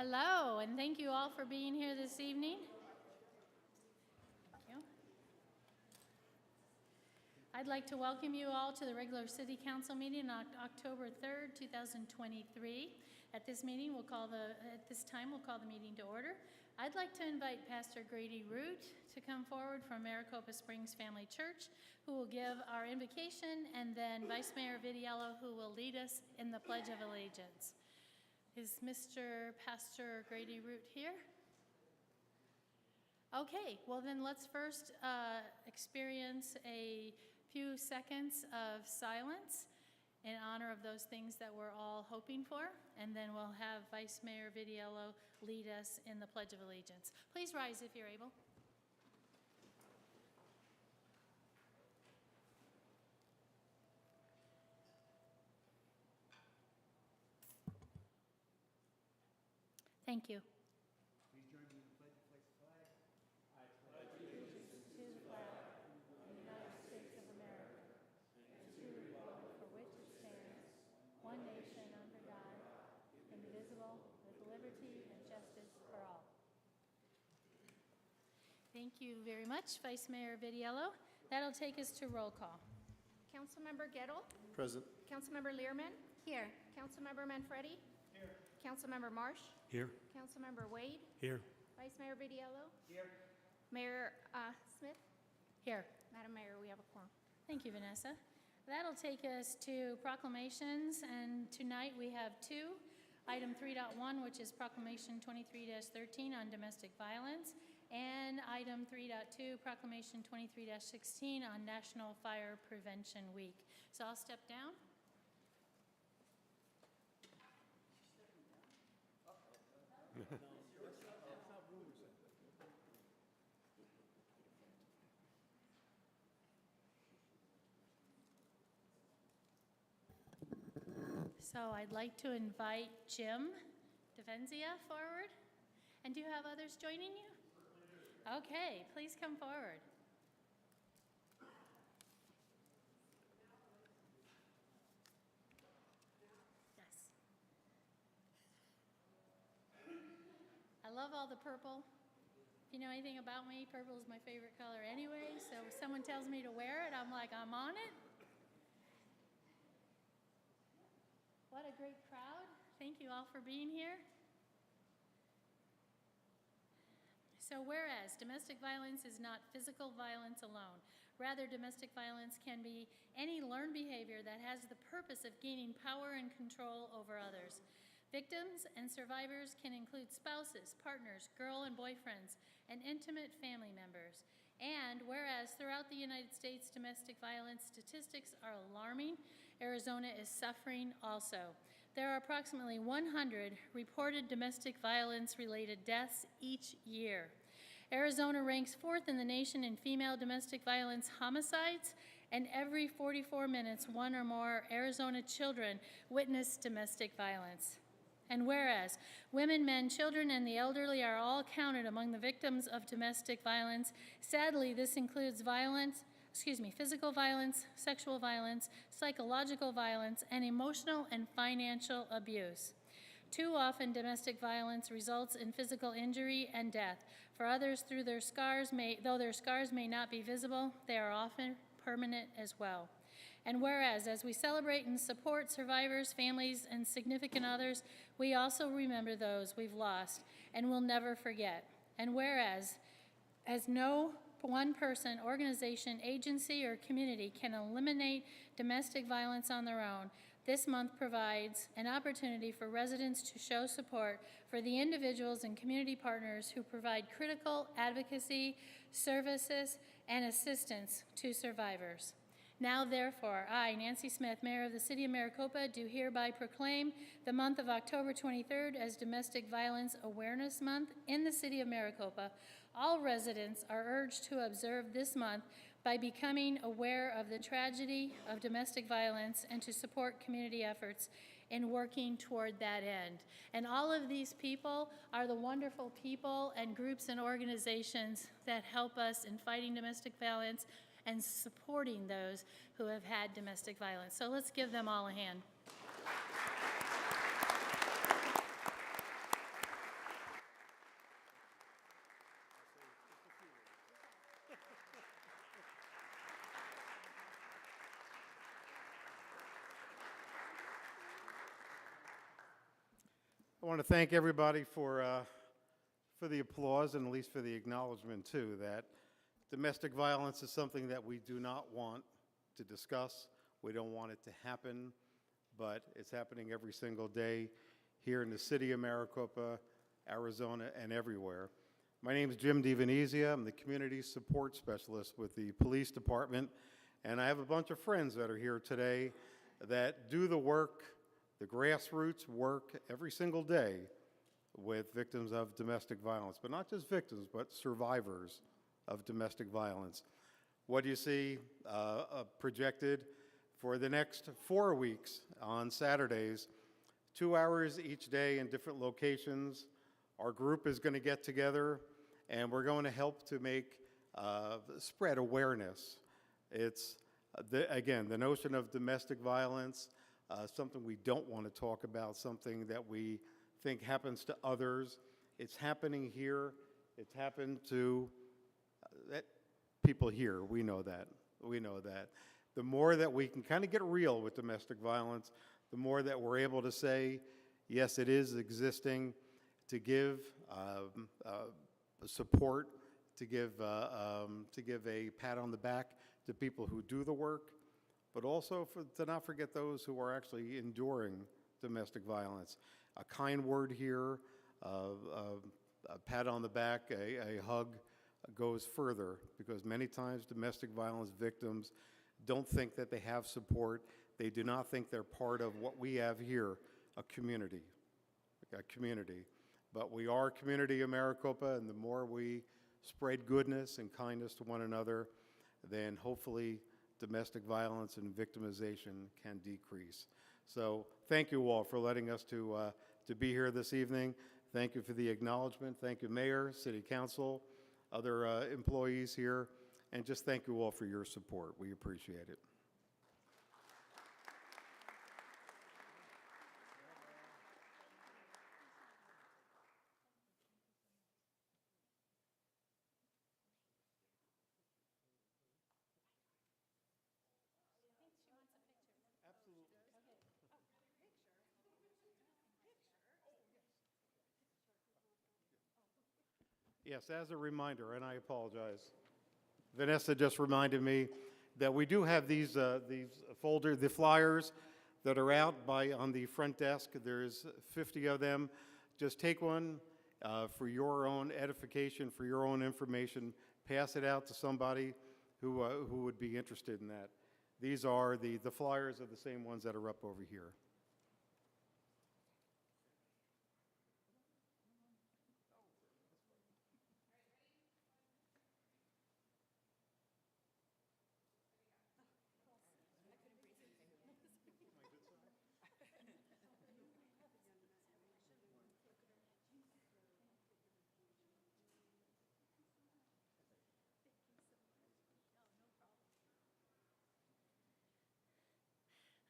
Hello, and thank you all for being here this evening. Thank you. I'd like to welcome you all to the regular City Council meeting on October 3rd, 2023. At this time, we'll call the meeting to order. I'd like to invite Pastor Grady Root to come forward from Maricopa Springs Family Church, who will give our invocation, and then Vice Mayor Vidiello, who will lead us in the Pledge of Allegiance. Is Mr. Pastor Grady Root here? Okay, well then let's first experience a few seconds of silence in honor of those things that we're all hoping for, and then we'll have Vice Mayor Vidiello lead us in the Pledge of Allegiance. Please rise if you're able. Thank you. Please join me in the pledge to place the flag. I pledge allegiance to the flag of the United States of America and to the republic for which it stands, one nation under God, indivisible, with liberty and justice for all. Thank you very much, Vice Mayor Vidiello. That'll take us to roll call. Councilmember Gettle. Present. Councilmember Learman. Here. Councilmember Manfredi. Here. Councilmember Marsh. Here. Councilmember Wade. Here. Vice Mayor Vidiello. Here. Mayor Smith. Here. Madam Mayor, we have a quorum. Thank you, Vanessa. That'll take us to proclamations, and tonight we have two. Item 3.1, which is Proclamation 23-13 on domestic violence, and Item 3.2, Proclamation 23-16 on National Fire Prevention Week. So I'll step down. So I'd like to invite Jim Defenzia forward. And do you have others joining you? Okay, please come forward. Yes. I love all the purple. If you know anything about me, purple is my favorite color anyway, so if someone tells me to wear it, I'm like, I'm on it. What a great crowd. Thank you all for being here. So whereas domestic violence is not physical violence alone, rather domestic violence can be any learned behavior that has the purpose of gaining power and control over others. Victims and survivors can include spouses, partners, girl and boyfriends, and intimate family members. And whereas throughout the United States, domestic violence statistics are alarming, Arizona is suffering also. There are approximately 100 reported domestic violence-related deaths each year. Arizona ranks 4th in the nation in female domestic violence homicides, and every 44 minutes, one or more Arizona children witness domestic violence. And whereas women, men, children, and the elderly are all counted among the victims of domestic violence, sadly, this includes physical violence, sexual violence, psychological violence, and emotional and financial abuse. Too often, domestic violence results in physical injury and death. For others, though their scars may not be visible, they are often permanent as well. And whereas, as we celebrate and support survivors, families, and significant others, we also remember those we've lost and will never forget. And whereas, as no one person, organization, agency, or community can eliminate domestic violence on their own, this month provides an opportunity for residents to show support for the individuals and community partners who provide critical advocacy, services, and assistance to survivors. Now, therefore, I, Nancy Smith, Mayor of the City of Maricopa, do hereby proclaim the month of October 23rd as Domestic Violence Awareness Month in the City of Maricopa. All residents are urged to observe this month by becoming aware of the tragedy of domestic violence and to support community efforts in working toward that end. And all of these people are the wonderful people and groups and organizations that help us in fighting domestic violence and supporting those who have had domestic violence. So let's give them all a hand. I want to thank everybody for the applause and at least for the acknowledgement too, that domestic violence is something that we do not want to discuss. We don't want it to happen, but it's happening every single day here in the city of Maricopa, Arizona, and everywhere. My name is Jim DiVenezia. I'm the Community Support Specialist with the Police Department, and I have a bunch of friends that are here today that do the work, the grassroots work every single day with victims of domestic violence, but not just victims, but survivors of domestic violence. What do you see projected for the next 4 weeks on Saturdays, 2 hours each day in different locations? Our group is going to get together and we're going to help to make spread awareness. It's, again, the notion of domestic violence, something we don't want to talk about, something that we think happens to others. It's happening here. It's happened to people here. We know that. We know that. The more that we can kind of get real with domestic violence, the more that we're able to say, yes, it is existing, to give support, to give a pat on the back to people who do the work, but also to not forget those who are actually enduring domestic violence. A kind word here, a pat on the back, a hug goes further, because many times domestic violence victims don't think that they have support. They do not think they're part of what we have here, a community. But we are a community of Maricopa, and the more we spread goodness and kindness to one another, then hopefully domestic violence and victimization can decrease. So thank you all for letting us to be here this evening. Thank you for the acknowledgement. Thank you, Mayor, City Council, other employees here, and just thank you all for your support. We appreciate it. Yes, as a reminder, and I apologize, Vanessa just reminded me that we do have these the flyers that are out on the front desk. There's 50 of them. Just take one for your own edification, for your own information. Pass it out to somebody who would be interested in that. These are the flyers are the same ones that are up over here.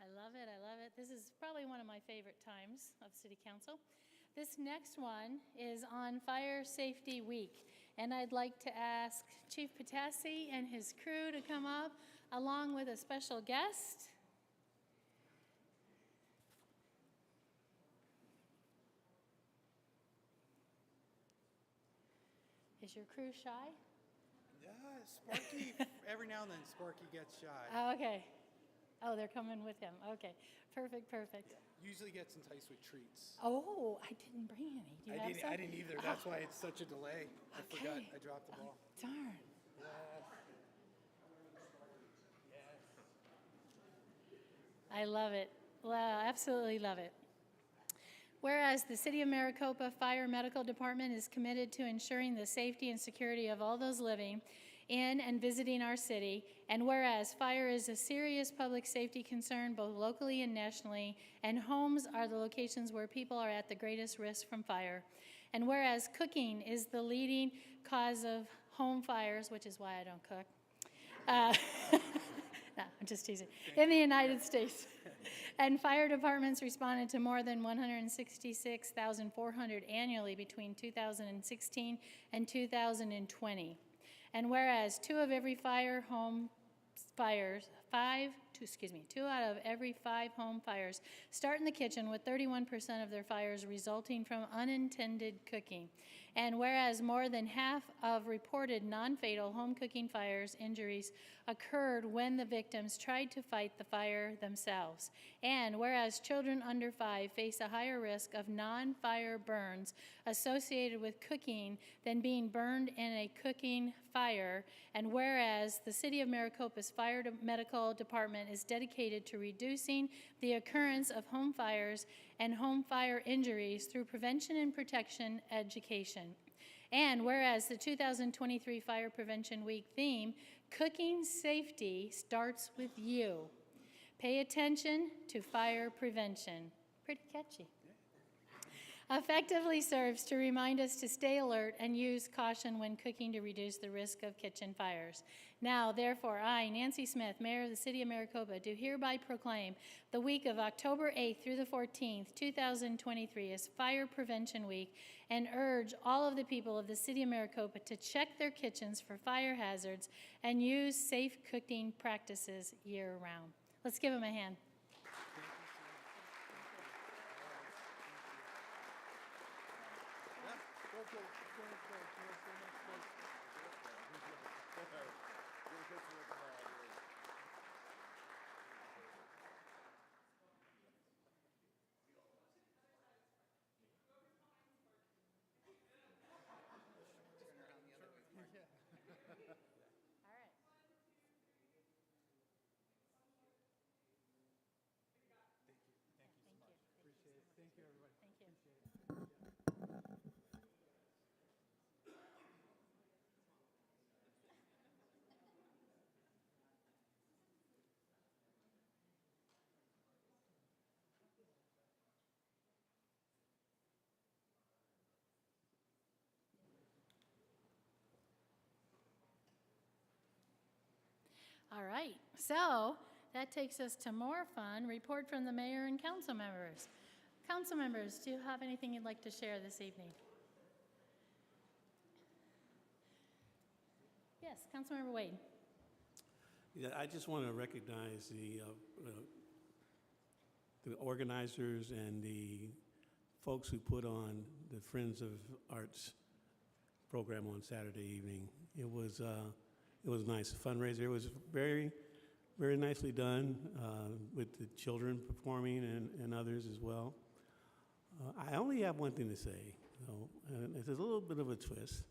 I love it, I love it. This is probably one of my favorite times of City Council. This next one is on Fire Safety Week, and I'd like to ask Chief Patassi and his crew to come up, along with a special guest. Is your crew shy? Yeah, Sparky, every now and then Sparky gets shy. Oh, okay. Oh, they're coming with him. Okay, perfect, perfect. Usually gets enticed with treats. Oh, I didn't bring any. Do you have some? I didn't either. That's why it's such a delay. I forgot. Okay. I dropped the ball. Darn. I love it. Wow, absolutely love it. Whereas the City of Maricopa Fire Medical Department is committed to ensuring the safety and security of all those living in and visiting our city, and whereas fire is a serious public safety concern both locally and nationally, and homes are the locations where people are at the greatest risk from fire, and whereas cooking is the leading cause of home fires, which is why I don't cook. No, I'm just teasing. In the United States. And fire departments responded to more than 166,400 annually between 2016 and 2020. And whereas 2 of every 5 2 out of every 5 home fires start in the kitchen, with 31% of their fires resulting from unintended cooking. And whereas more than half of reported non-fatal home cooking fires injuries occurred when the victims tried to fight the fire themselves. And whereas children under 5 face a higher risk of non-fire burns associated with cooking than being burned in a cooking fire. And whereas the City of Maricopa's Fire Medical Department is dedicated to reducing the occurrence of home fires and home fire injuries through prevention and protection education. And whereas the 2023 Fire Prevention Week theme, Cooking Safety Starts With You. Pay attention to fire prevention. Pretty catchy. Effectively serves to remind us to stay alert and use caution when cooking to reduce the risk of kitchen fires. Now, therefore, I, Nancy Smith, Mayor of the City of Maricopa, do hereby proclaim the week of October 8th through the 14th, 2023 as Fire Prevention Week, and urge all of the people of the City of Maricopa to check their kitchens for fire hazards and use safe cooking practices year-round. Let's give them a hand. Thank you, everybody. Thank you. All right, so that takes us to more fun. Report from the mayor and council members. Council members, do you have anything you'd like to share this evening? Yes, Councilmember Wade. Yeah, I just want to recognize the organizers and the folks who put on the Friends of Arts program on Saturday evening. It was nice, a fundraiser. It was very, very nicely done with the children performing and others as well. I only have one thing to say, though, and it's a little bit of a twist.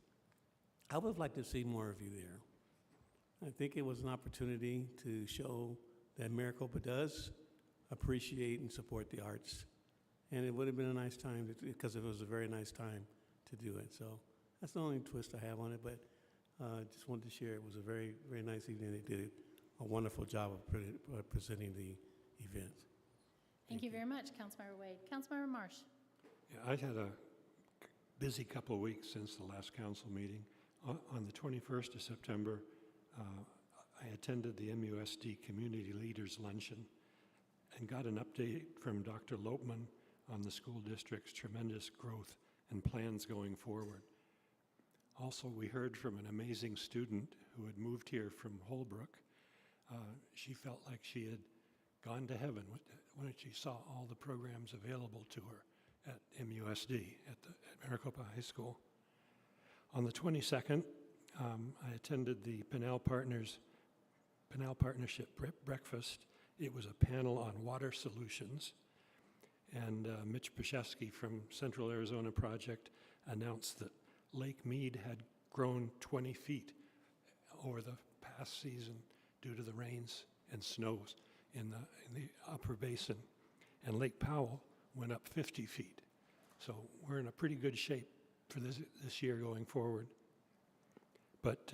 I would have liked to see more of you there. I think it was an opportunity to show that Maricopa does appreciate and support the arts. And it would have been a nice time, because it was a very nice time to do it. So that's the only twist I have on it, but just wanted to share it was a very, very nice evening. They did a wonderful job of presenting the event. Thank you very much, Councilmember Wade. Councilmember Marsh. Yeah, I had a busy couple of weeks since the last council meeting. On the 21st of September, I attended the MUSD Community Leaders Luncheon and got an update from Dr. Lopman on the school district's tremendous growth and plans going forward. Also, we heard from an amazing student who had moved here from Holbrook. She felt like she had gone to heaven when she saw all the programs available to her at MUSD, at Maricopa High School. On the 22nd, I attended the Pinal Partnership Breakfast. It was a panel on water solutions, and Mitch Pashevsky from Central Arizona Project announced that Lake Mead had grown 20 feet over the past season due to the rains and snows in the upper basin, and Lake Powell went up 50 feet. So we're in a pretty good shape for this year going forward. But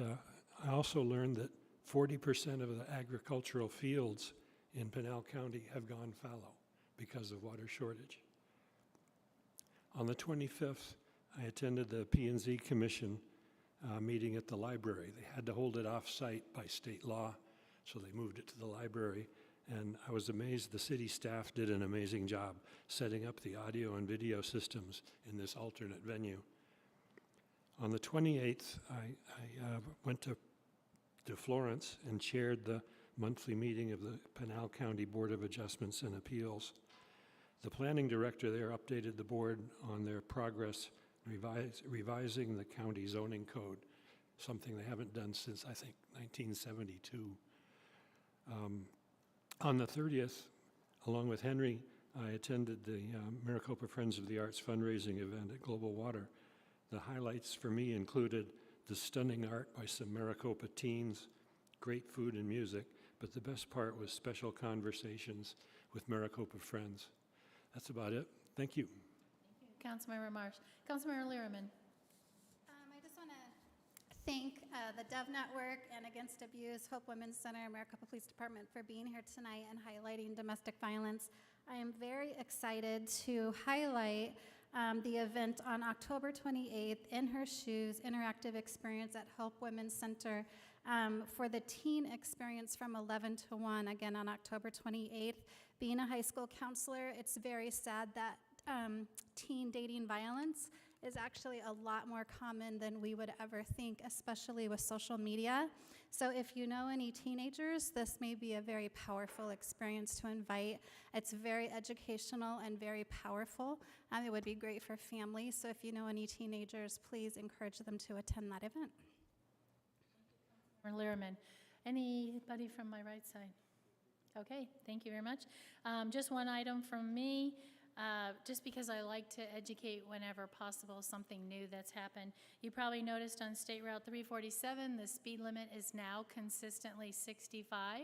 I also learned that 40% of the agricultural fields in Pinal County have gone fallow because of water shortage. On the 25th, I attended the P&Z Commission meeting at the library. They had to hold it off-site by state law, so they moved it to the library. And I was amazed the city staff did an amazing job setting up the audio and video systems in this alternate venue. On the 28th, I went to Florence and chaired the monthly meeting of the Pinal County Board of Adjustments and Appeals. The planning director there updated the board on their progress revising the county zoning code, something they haven't done since, I think, 1972. On the 30th, along with Henry, I attended the Maricopa Friends of the Arts fundraising event at Global Water. The highlights for me included the stunning art by some Maricopa teens, great food and music, but the best part was special conversations with Maricopa friends. That's about it. Thank you. Councilmember Marsh. Councilmember Lehrman. I just want to thank the Dove Network and Against Abuse, Hope Women's Center, Maricopa Police Department for being here tonight and highlighting domestic violence. I am very excited to highlight the event on October 28th, In Her Shoes, interactive experience at Hope Women's Center for the teen experience from 11 to 1, again on October 28th. Being a high school counselor, it's very sad that teen dating violence is actually a lot more common than we would ever think, especially with social media. So if you know any teenagers, this may be a very powerful experience to invite. It's very educational and very powerful. It would be great for families. So if you know any teenagers, please encourage them to attend that event. Lehrman. Anybody from my right side? Okay, thank you very much. Just one item from me. Just because I like to educate whenever possible something new that's happened. You probably noticed on State Route 347, the speed limit is now consistently 65.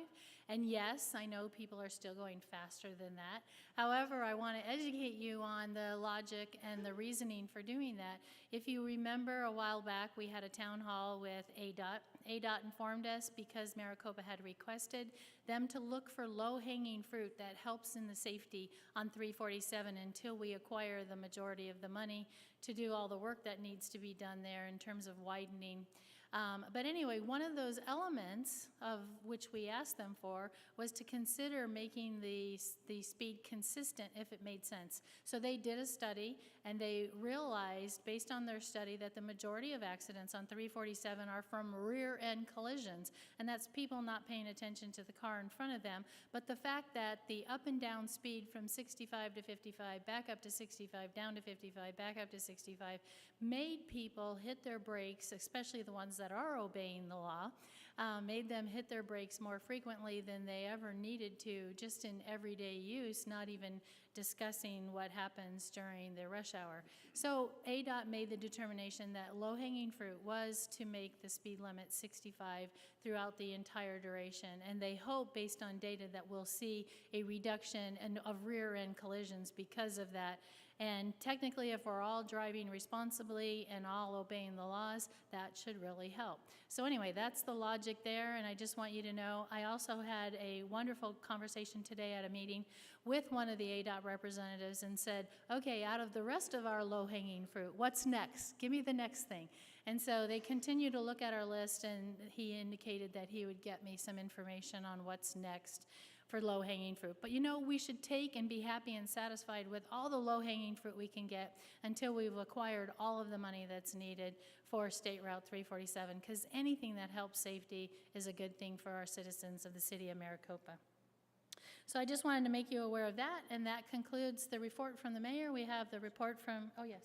And yes, I know people are still going faster than that. However, I want to educate you on the logic and the reasoning for doing that. If you remember a while back, we had a town hall with ADOT. ADOT informed us because Maricopa had requested them to look for low-hanging fruit that helps in the safety on 347 until we acquire the majority of the money to do all the work that needs to be done there in terms of widening. But anyway, one of those elements of which we asked them for was to consider making the speed consistent if it made sense. So they did a study, and they realized, based on their study, that the majority of accidents on 347 are from rear-end collisions, and that's people not paying attention to the car in front of them. But the fact that the up and down speed from 65 to 55, back up to 65, down to 55, back up to 65, made people hit their brakes, especially the ones that are obeying the law, made them hit their brakes more frequently than they ever needed to, just in everyday use, not even discussing what happens during the rush hour. So ADOT made the determination that low-hanging fruit was to make the speed limit 65 throughout the entire duration, and they hope, based on data, that we'll see a reduction of rear-end collisions because of that. And technically, if we're all driving responsibly and all obeying the laws, that should really help. So anyway, that's the logic there, and I just want you to know, I also had a wonderful conversation today at a meeting with one of the ADOT representatives and said, okay, out of the rest of our low-hanging fruit, what's next? Give me the next thing. And so they continue to look at our list, and he indicated that he would get me some information on what's next for low-hanging fruit. But you know, we should take and be happy and satisfied with all the low-hanging fruit we can get until we've acquired all of the money that's needed for State Route 347, because anything that helps safety is a good thing for our citizens of the city of Maricopa. So I just wanted to make you aware of that, and that concludes the report from the mayor. We have the report from, oh yes.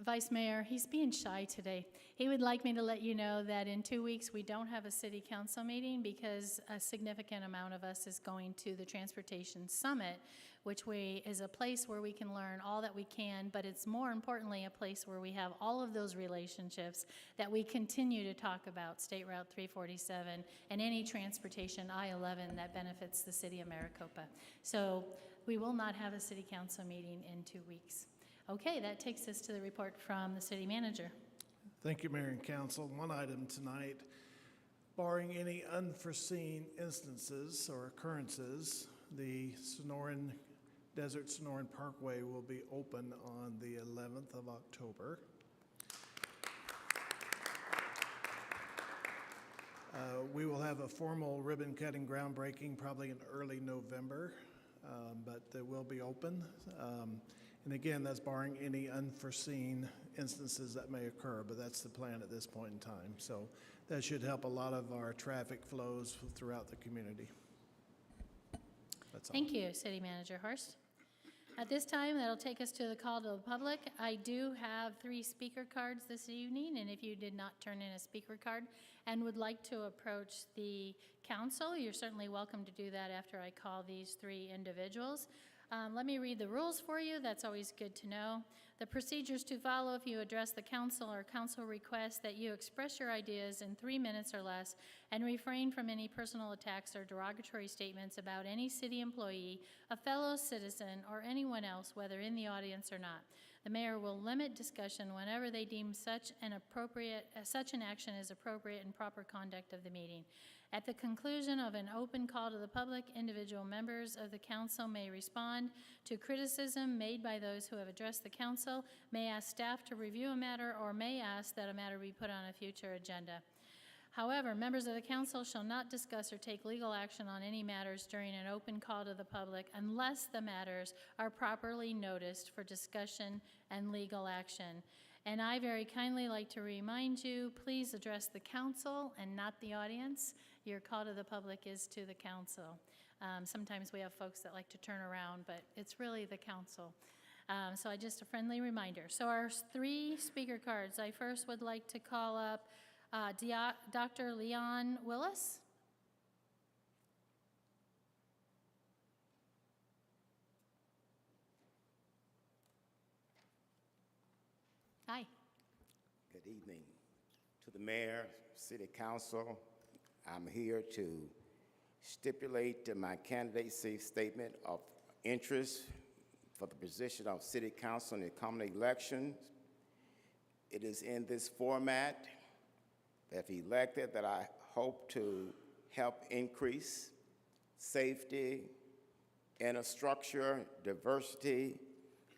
Vice Mayor, he's being shy today. He would like me to let you know that in 2 weeks we don't have a city council meeting because a significant amount of us is going to the Transportation Summit, which is a place where we can learn all that we can, but it's more importantly a place where we have all of those relationships that we continue to talk about, State Route 347 and any transportation I-11 that benefits the city of Maricopa. So we will not have a city council meeting in 2 weeks. Okay, that takes us to the report from the city manager. Thank you, Mayor and Council. One item tonight, barring any unforeseen instances or occurrences, the Desert Sonoran Parkway will be open on the 11th of October. We will have a formal ribbon cutting groundbreaking probably in early November, but they will be open. And again, that's barring any unforeseen instances that may occur, but that's the plan at this point in time. So that should help a lot of our traffic flows throughout the community. That's all. Thank you, City Manager Horst. At this time, that'll take us to the call to the public. I do have 3 speaker cards this evening, and if you did not turn in a speaker card and would like to approach the council, you're certainly welcome to do that after I call these 3 individuals. Let me read the rules for you. That's always good to know. The procedures to follow if you address the council or council requests that you express your ideas in 3 minutes or less and refrain from any personal attacks or derogatory statements about any city employee, a fellow citizen, or anyone else, whether in the audience or not. The mayor will limit discussion whenever they deem such an action is appropriate and proper conduct of the meeting. At the conclusion of an open call to the public, individual members of the council may respond to criticism made by those who have addressed the council, may ask staff to review a matter, or may ask that a matter be put on a future agenda. However, members of the council shall not discuss or take legal action on any matters during an open call to the public unless the matters are properly noticed for discussion and legal action. And I very kindly like to remind you, please address the council and not the audience. Your call to the public is to the council. Sometimes we have folks that like to turn around, but it's really the council. So just a friendly reminder. So our 3 speaker cards, I first would like to call up Dr. Leon Willis. Hi. Good evening to the mayor, city council. I'm here to stipulate my candidacy statement of interest for the position of city council in the coming elections. It is in this format that if elected, that I hope to help increase safety, infrastructure, diversity,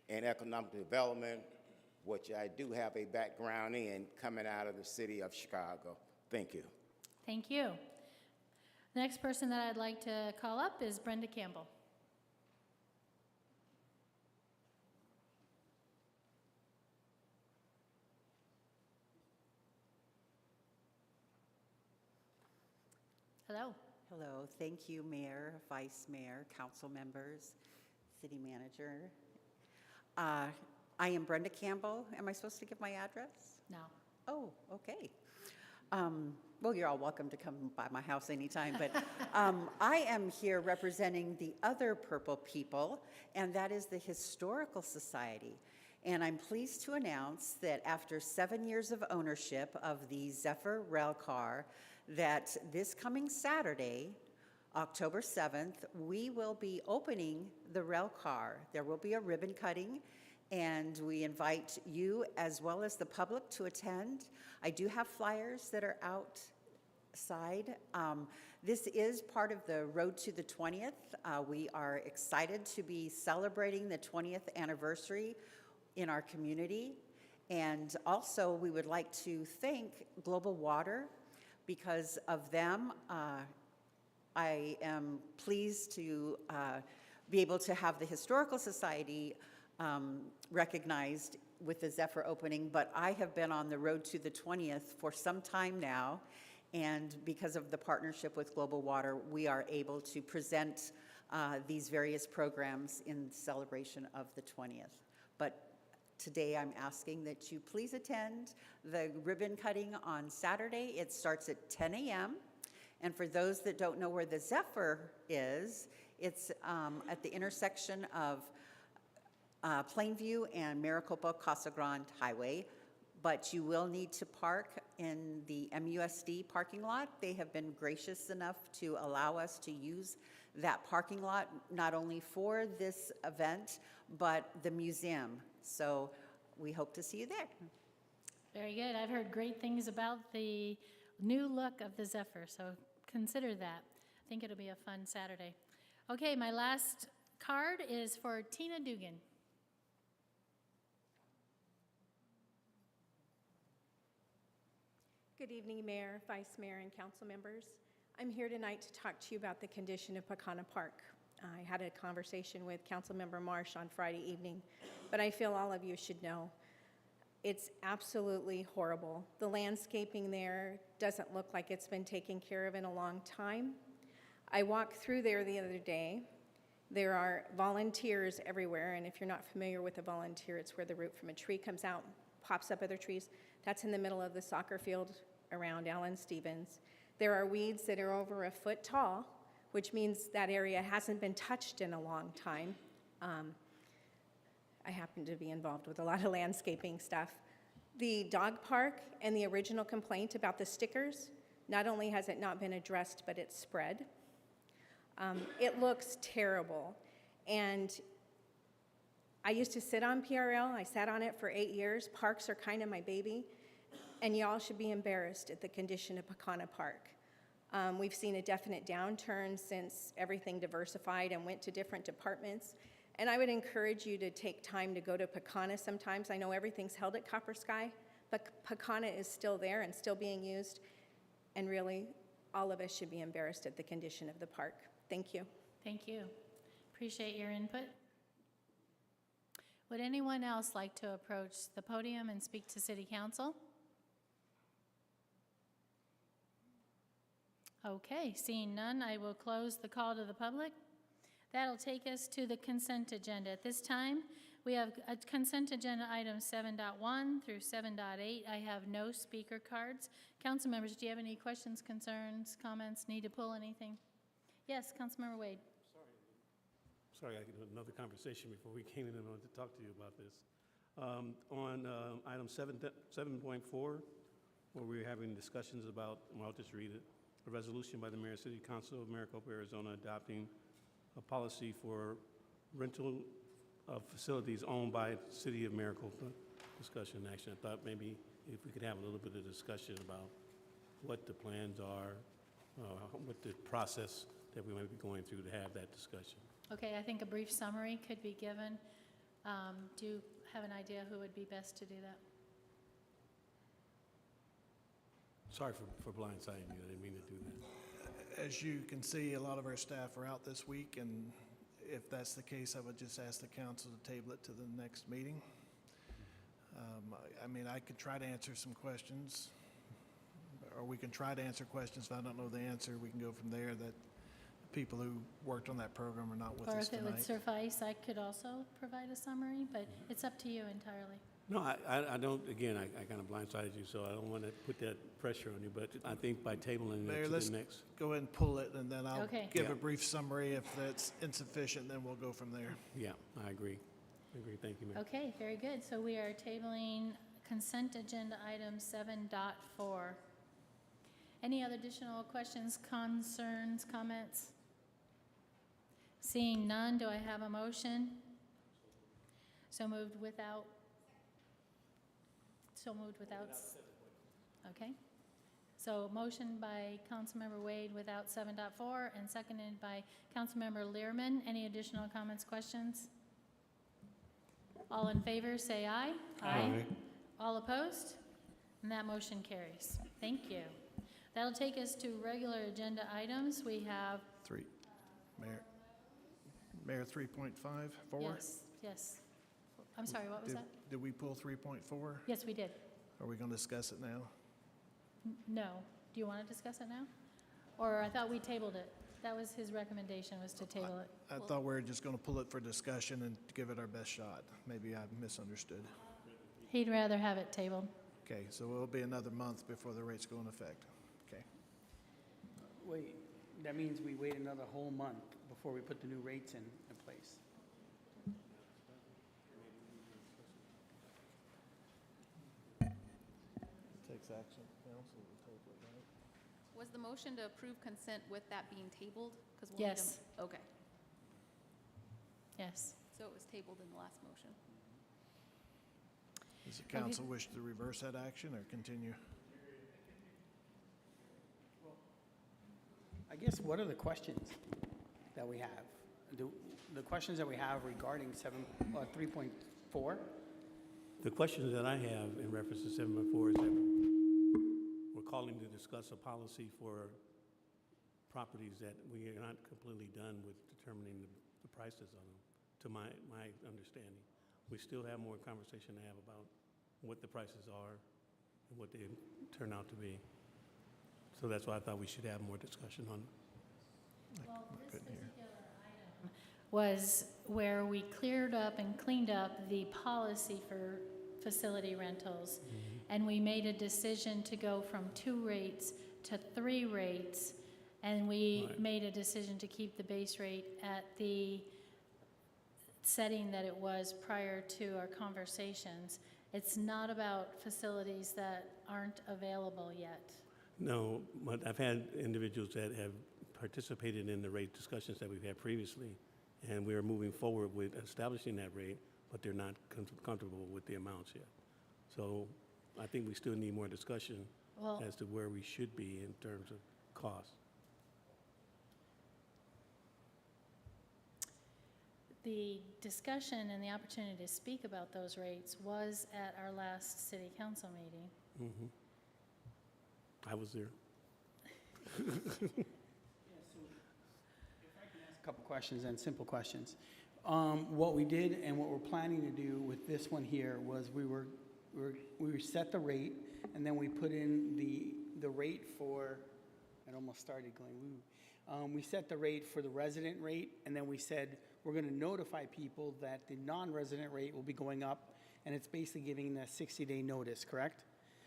and economic development, which I do have a background in coming out of the city of Chicago. Thank you. Thank you. The next person that I'd like to call up is Brenda Campbell. Hello. Hello. Thank you, Mayor, Vice Mayor, council members, city manager. I am Brenda Campbell. Am I supposed to give my address? No. Oh, okay. Well, you're all welcome to come by my house anytime, but I am here representing the other purple people, and that is the Historical Society. And I'm pleased to announce that after 7 years of ownership of the Zephyr rail car, that this coming Saturday, October 7th, we will be opening the rail car. There will be a ribbon cutting, and we invite you as well as the public to attend. I do have flyers that are outside. This is part of the Road to the 20th. We are excited to be celebrating the 20th anniversary in our community. And also, we would like to thank Global Water. Because of them, I am pleased to be able to have the Historical Society recognized with the Zephyr opening, but I have been on the Road to the 20th for some time now, and because of the partnership with Global Water, we are able to present these various programs in celebration of the 20th. But today I'm asking that you please attend the ribbon cutting on Saturday. It starts at 10 a.m. And for those that don't know where the Zephyr is, it's at the intersection of Plainview and Maricopa Casa Grande Highway. But you will need to park in the MUSD parking lot. They have been gracious enough to allow us to use that parking lot, not only for this event, but the museum. So we hope to see you there. Very good. I've heard great things about the new look of the Zephyr, so consider that. I think it'll be a fun Saturday. Okay, my last card is for Tina Dugan. Good evening, Mayor, Vice Mayor, and council members. I'm here tonight to talk to you about the condition of Pecana Park. I had a conversation with Councilmember Marsh on Friday evening, but I feel all of you should know. It's absolutely horrible. The landscaping there doesn't look like it's been taken care of in a long time. I walked through there the other day. There are volunteers everywhere, and if you're not familiar with a volunteer, it's where the root from a tree comes out, pops up other trees. That's in the middle of the soccer field around Allen Stevens. There are weeds that are over a foot tall, which means that area hasn't been touched in a long time. I happen to be involved with a lot of landscaping stuff. The dog park and the original complaint about the stickers, not only has it not been addressed, but it's spread. It looks terrible. And I used to sit on PRL. I sat on it for 8 years. Parks are kind of my baby. And y'all should be embarrassed at the condition of Pecana Park. We've seen a definite downturn since everything diversified and went to different departments. And I would encourage you to take time to go to Pecana sometimes. I know everything's held at Copper Sky, but Pecana is still there and still being used. And really, all of us should be embarrassed at the condition of the park. Thank you. Thank you. Appreciate your input. Would anyone else like to approach the podium and speak to City Council? Okay, seeing none, I will close the call to the public. That'll take us to the consent agenda. At this time, we have a consent agenda items 7.1 through 7.8. I have no speaker cards. Council members, do you have any questions, concerns, comments, need to pull anything? Yes, Councilmember Wade. Sorry, I had another conversation before we came in and wanted to talk to you about this. On item 7.4, where we're having discussions about, well, I'll just read it, a resolution by the Mayor City Council of Maricopa, Arizona, adopting a policy for rental of facilities owned by the City of Maricopa. Discussion and action. I thought maybe if we could have a little bit of discussion about what the plans are, what the process that we might be going through to have that discussion. Okay, I think a brief summary could be given. Do you have an idea who would be best to do that? Sorry for blindsiding you. I didn't mean to do that. As you can see, a lot of our staff are out this week, and if that's the case, I would just ask the council to table it to the next meeting. I mean, I could try to answer some questions, or we can try to answer questions. If I don't know the answer, we can go from there. That people who worked on that program are not with Or us if it tonight. would suffice, I could also provide a summary, but it's up to you entirely. No, I don't, again, I kind of blindsided you, so I don't want to put that pressure on you, but I think by tabling Mayor, it to let's the next. go ahead and pull it, and then I'll Okay. give Yeah. a brief summary. If that's insufficient, then we'll go from there. Yeah, I agree. Thank you, Mayor. Okay, very good. So we are tabling consent agenda item 7.4. Any other additional questions, concerns, comments? Seeing none, do I have a motion? So moved without? Okay. So motion by Councilmember Wade without 7.4 and seconded by Councilmember Learman. Any additional comments, questions? All in favor, say aye. Aye. All opposed? And that motion carries. Thank you. That'll take us to regular agenda items. We have, Mayor, 3.5, 4? yes. I'm sorry, what was that? Did we pull 3.4? Yes, we did. Are we going to discuss it now? No. Do you want to discuss it now? Or I thought we tabled it. That was his recommendation, was to table it. I thought we were just going to pull it for discussion and give it our best shot. Maybe I misunderstood. He'd rather have it tabled. Okay, so it'll be another month before the rates go in effect. Okay. Wait, that means we wait another whole month before we put the new rates in place. Takes action, council, to table it, right? Was the motion to approve consent with that being tabled? 'Cause we'll need Yes. Okay, Yes. so it was tabled in the last motion. Does the council wish to reverse that action or continue? I guess, what are the questions that we have? The questions that we have regarding 3.4? The questions that I have in reference to 7.4 is that we're calling to discuss a policy for properties that we are not completely done with determining the prices on them, to my understanding. We still have more conversation to have about what the prices are and what they turn out to be. So that's why I thought we should have more discussion on it. Well, this particular item was where we cleared up and cleaned up the policy for facility rentals. And we made a decision to go from 2 rates to 3 rates. And we Right. made a decision to keep the base rate at the setting that it was prior to our conversations. It's not about facilities that aren't available yet. No, but I've had individuals that have participated in the rate discussions that we've had previously, and we are moving forward with establishing that rate, but they're not comfortable with the amounts yet. So I think we still need more discussion Well, as to where we should be in terms of cost. the discussion and the opportunity to speak about those rates was at our last city council meeting. Mhm. I was there. A couple questions and simple questions. What we did and what we're planning to do with this one here was we set the rate, and then we put in the rate for, it almost started going woo. We set the rate for the resident rate, and then we said we're going to notify people that the non-resident rate will be going up, and it's basically giving a 60-day notice, correct?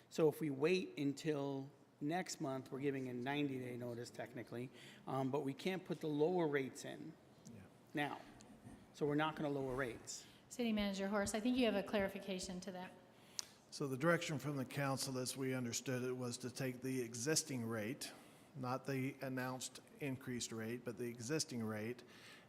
So if we wait until next month, we're giving a 90-day notice technically, but we can't put the lower rates in now. So we're not going to lower rates. City Manager Horst, I think you have a clarification to that. So the direction from the council, as we understood it, was to take the existing rate, not the announced increased rate, but the existing rate,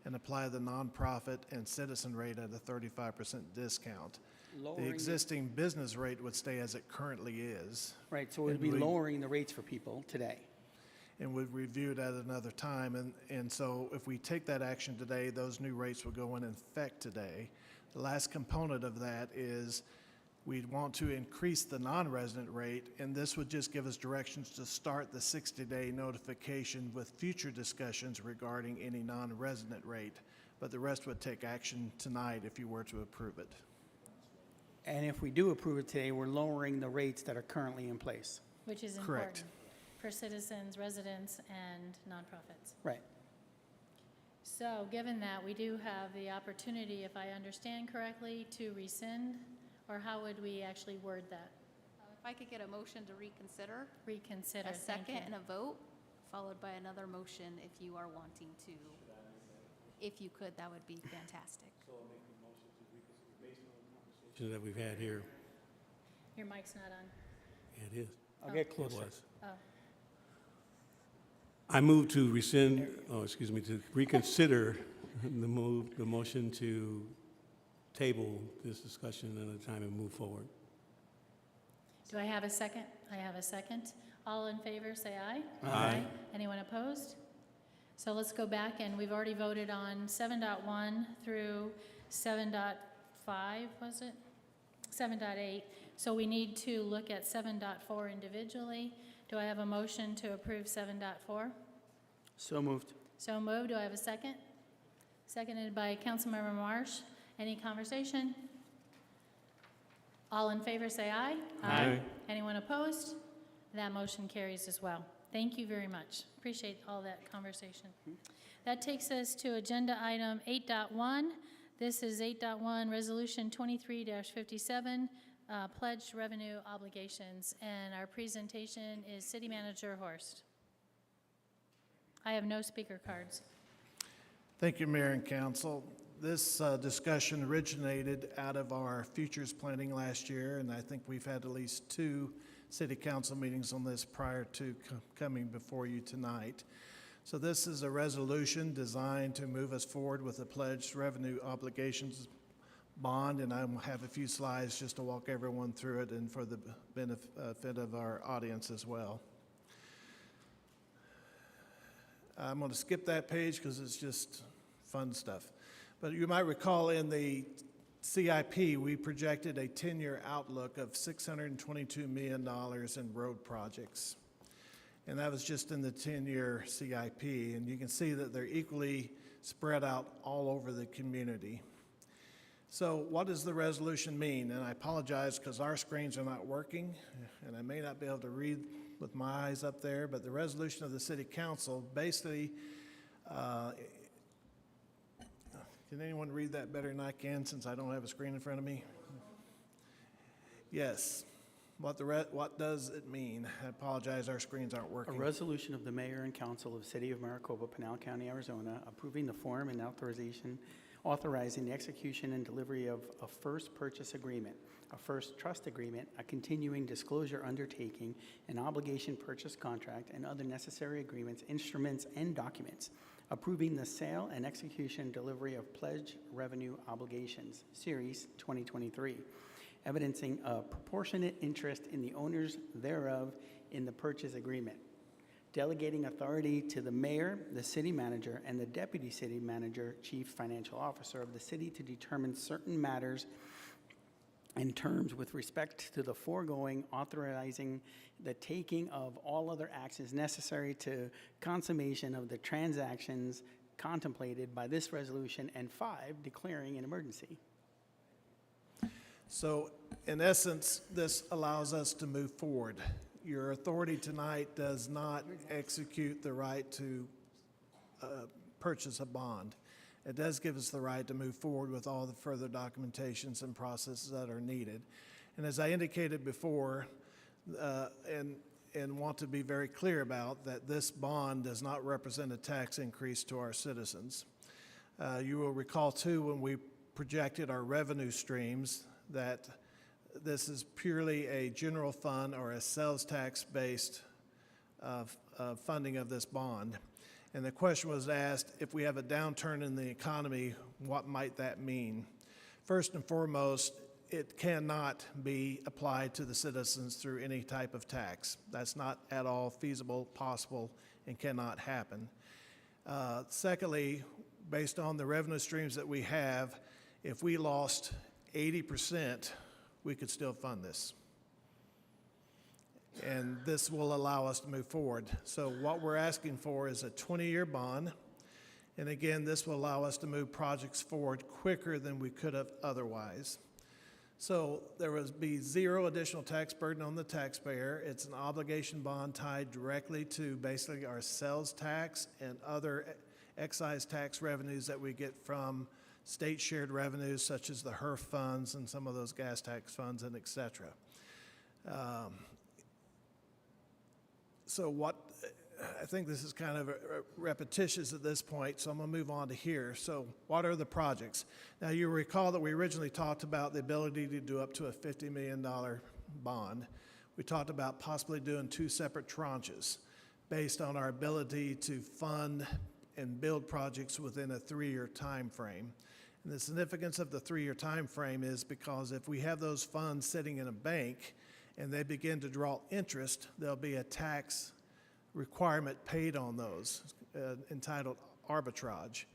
and apply the nonprofit and citizen rate at a 35% discount. The Lowering existing business rate would stay as it currently is. Right, so we'd And be we- lowering the rates for people today. And would review it at another time. And so if we take that action today, those new rates will go in effect today. The last component of that is we'd want to increase the non-resident rate, and this would just give us directions to start the 60-day notification with future discussions regarding any non-resident rate. But the rest would take action tonight if you were to approve it. And if we do approve it today, we're lowering the rates that are currently in place. Which is Correct. important for citizens, residents, and nonprofits. Right. So given that, we do have the opportunity, if I understand correctly, to rescind, or how would we actually word that? If I could get a motion to reconsider, Reconsider, a thank you. second and a vote, followed by another motion if you are wanting to. If you could, that would be fantastic. That we've had here. Your mic's not on. Yeah, it is. I'll get It closer. was. Oh, I move to rescind, to reconsider the motion to table this discussion another time and move forward. do I have a second? I have a second. All in favor, say aye. Aye. Anyone opposed? So let's go back, and we've already voted on 7.1 through 7.5, was it? 7.8. So we need to look at 7.4 individually. Do I have a motion to approve 7.4? So moved. So moved. Do I have a second? Seconded by Councilmember Marsh. Any conversation? All in favor, say aye. Aye. Anyone opposed? That motion carries as well. Thank you very much. Appreciate all that conversation. That takes us to agenda item 8.1. This is 8.1, Resolution 23-57, Pledged Revenue Obligations. And our presentation is City Manager Horst. I have no speaker cards. Thank you, Mayor and Council. This discussion originated out of our futures planning last year, and I think we've had at least 2 city council meetings on this prior to coming before you tonight. So this is a resolution designed to move us forward with the pledged revenue obligations bond, and I will have a few slides just to walk everyone through it and for the benefit of our audience as well. I'm going to skip that page because it's just fun stuff. But you might recall in the CIP, we projected a 10-year outlook of $622 million in road projects. And that was just in the 10-year CIP. And you can see that they're equally spread out all over the community. So what does the resolution mean? And I apologize because our screens are not working, and I may not be able to read with my eyes up there, but the resolution of the City Council basically, can anyone read that better than I can since I don't have a screen in front of me? Yes. What does it mean? I apologize, our screens aren't A working. resolution of the Mayor and Council of the City of Maricopa, Pinal County, Arizona, approving the form and authorizing the execution and delivery of a first purchase agreement, a first trust agreement, a continuing disclosure undertaking, an obligation purchase contract, and other necessary agreements, instruments, and documents, approving the sale and execution and delivery of pledge revenue obligations, Series 2023, evidencing a proportionate interest in the owners thereof in the purchase agreement, delegating authority to the mayor, the city manager, and the deputy city manager, chief financial officer of the city to determine certain matters and terms with respect to the foregoing, authorizing the taking of all other actions necessary to consummation of the transactions contemplated by this resolution, and 5, declaring an emergency. So in essence, this allows us to move forward. Your authority tonight does not execute the right to purchase a bond. It does give us the right to move forward with all the further documentations and processes that are needed. And as I indicated before, and want to be very clear about, that this bond does not represent a tax increase to our citizens. You will recall too, when we projected our revenue streams, that this is purely a general fund or a sales tax-based funding of this bond. And the question was asked, if we have a downturn in the economy, what might that mean? First and foremost, it cannot be applied to the citizens through any type of tax. That's not at all feasible, possible, and cannot happen. Secondly, based on the revenue streams that we have, if we lost 80%, we could still fund this. And this will allow us to move forward. So what we're asking for is a 20-year bond. And again, this will allow us to move projects forward quicker than we could have otherwise. So there will be zero additional tax burden on the taxpayer. It's an obligation bond tied directly to basically our sales tax and other excise tax revenues that we get from state shared revenues such as the HERF funds and some of those gas tax funds and et cetera. I think this is kind of repetitious at this point, so I'm going to move on to here. So what are the projects? Now, you recall that we originally talked about the ability to do up to a $50 million bond. We talked about possibly doing 2 separate tranches based on our ability to fund and build projects within a 3-year time frame. And the significance of the 3-year time frame is because if we have those funds sitting in a bank and they begin to draw interest, there'll be a tax requirement paid on those, entitled arbitrage.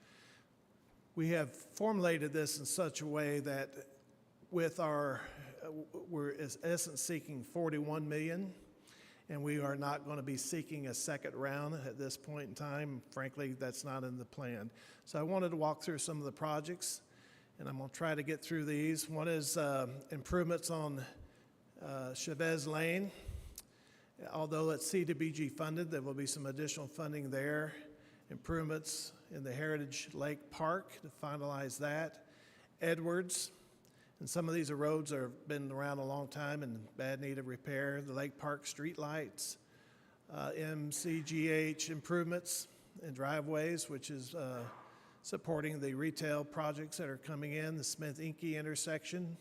We have formulated this in such a way that with we're in essence seeking $41 million, and we are not going to be seeking a second round at this point in time. Frankly, that's not in the plan. So I wanted to walk through some of the projects, and I'm going to try to get through these. One is improvements on Chavez Lane. Although it's CDBG funded, there will be some additional funding there. Improvements in the Heritage Lake Park to finalize that. Edwards, and some of these roads have been around a long time and bad need of repair. The Lake Park street lights, MCGH improvements and driveways, which is supporting the retail projects that are coming in. The Smith-Inky intersection,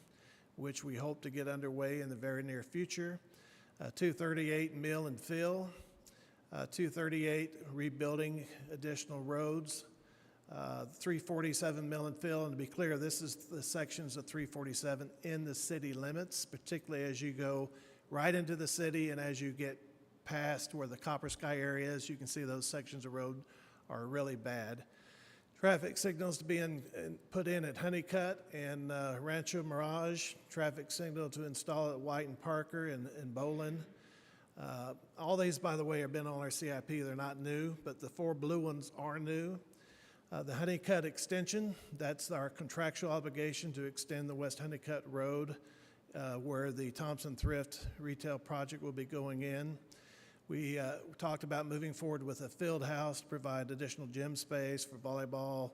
which we hope to get underway in the very near future. 238 mill and fill, 238 rebuilding additional roads, 347 mill and fill, and to be clear, this is the sections of 347 in the city limits, particularly as you go right into the city and as you get past where the Copper Sky area is, you can see those sections of road are really bad. Traffic signals to be put in at Honeycutt and Rancho Mirage. Traffic signal to install at White and Parker and Boland. All these, by the way, have been on our CIP. They're not new, but the 4 blue ones are new. The Honeycutt extension, that's our contractual obligation to extend the West Honeycutt Road where the Thompson Thrift retail project will be going in. We talked about moving forward with a field house to provide additional gym space for volleyball,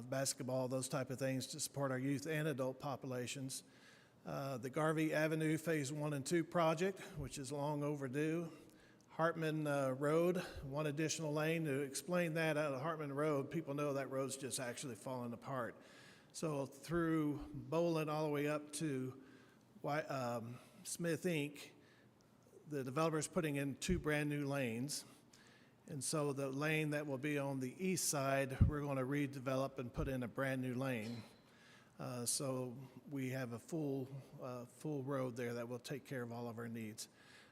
basketball, those type of things to support our youth and adult populations. The Garvey Avenue Phase 1 and 2 project, which is long overdue. Hartman Road, 1 additional lane. To explain that, out of Hartman Road, people know that road's just actually falling apart. So through Bolin all the way up to Smith Inc., the developer's putting in 2 brand new lanes. And so the lane that will be on the east side, we're going to redevelop and put in a brand new lane. So we have a full road there that will take care of all of our needs.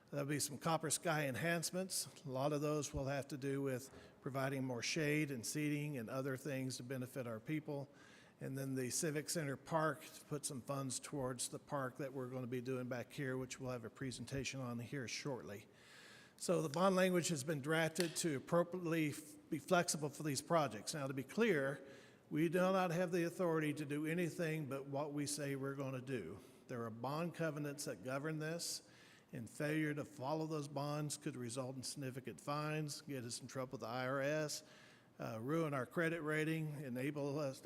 There'll be some copper sky enhancements. A lot of those will have to do with providing more shade and seating and other things to benefit our people. And then the Civic Center Park, to put some funds towards the park that we're going to be doing back here, which we'll have a presentation on here shortly. So the bond language has been drafted to appropriately be flexible for these projects. Now, to be clear, we do not have the authority to do anything but what we say we're going to do. There are bond covenants that govern this, and failure to follow those bonds could result in significant fines, get us in trouble with the IRS, ruin our credit rating, enable us,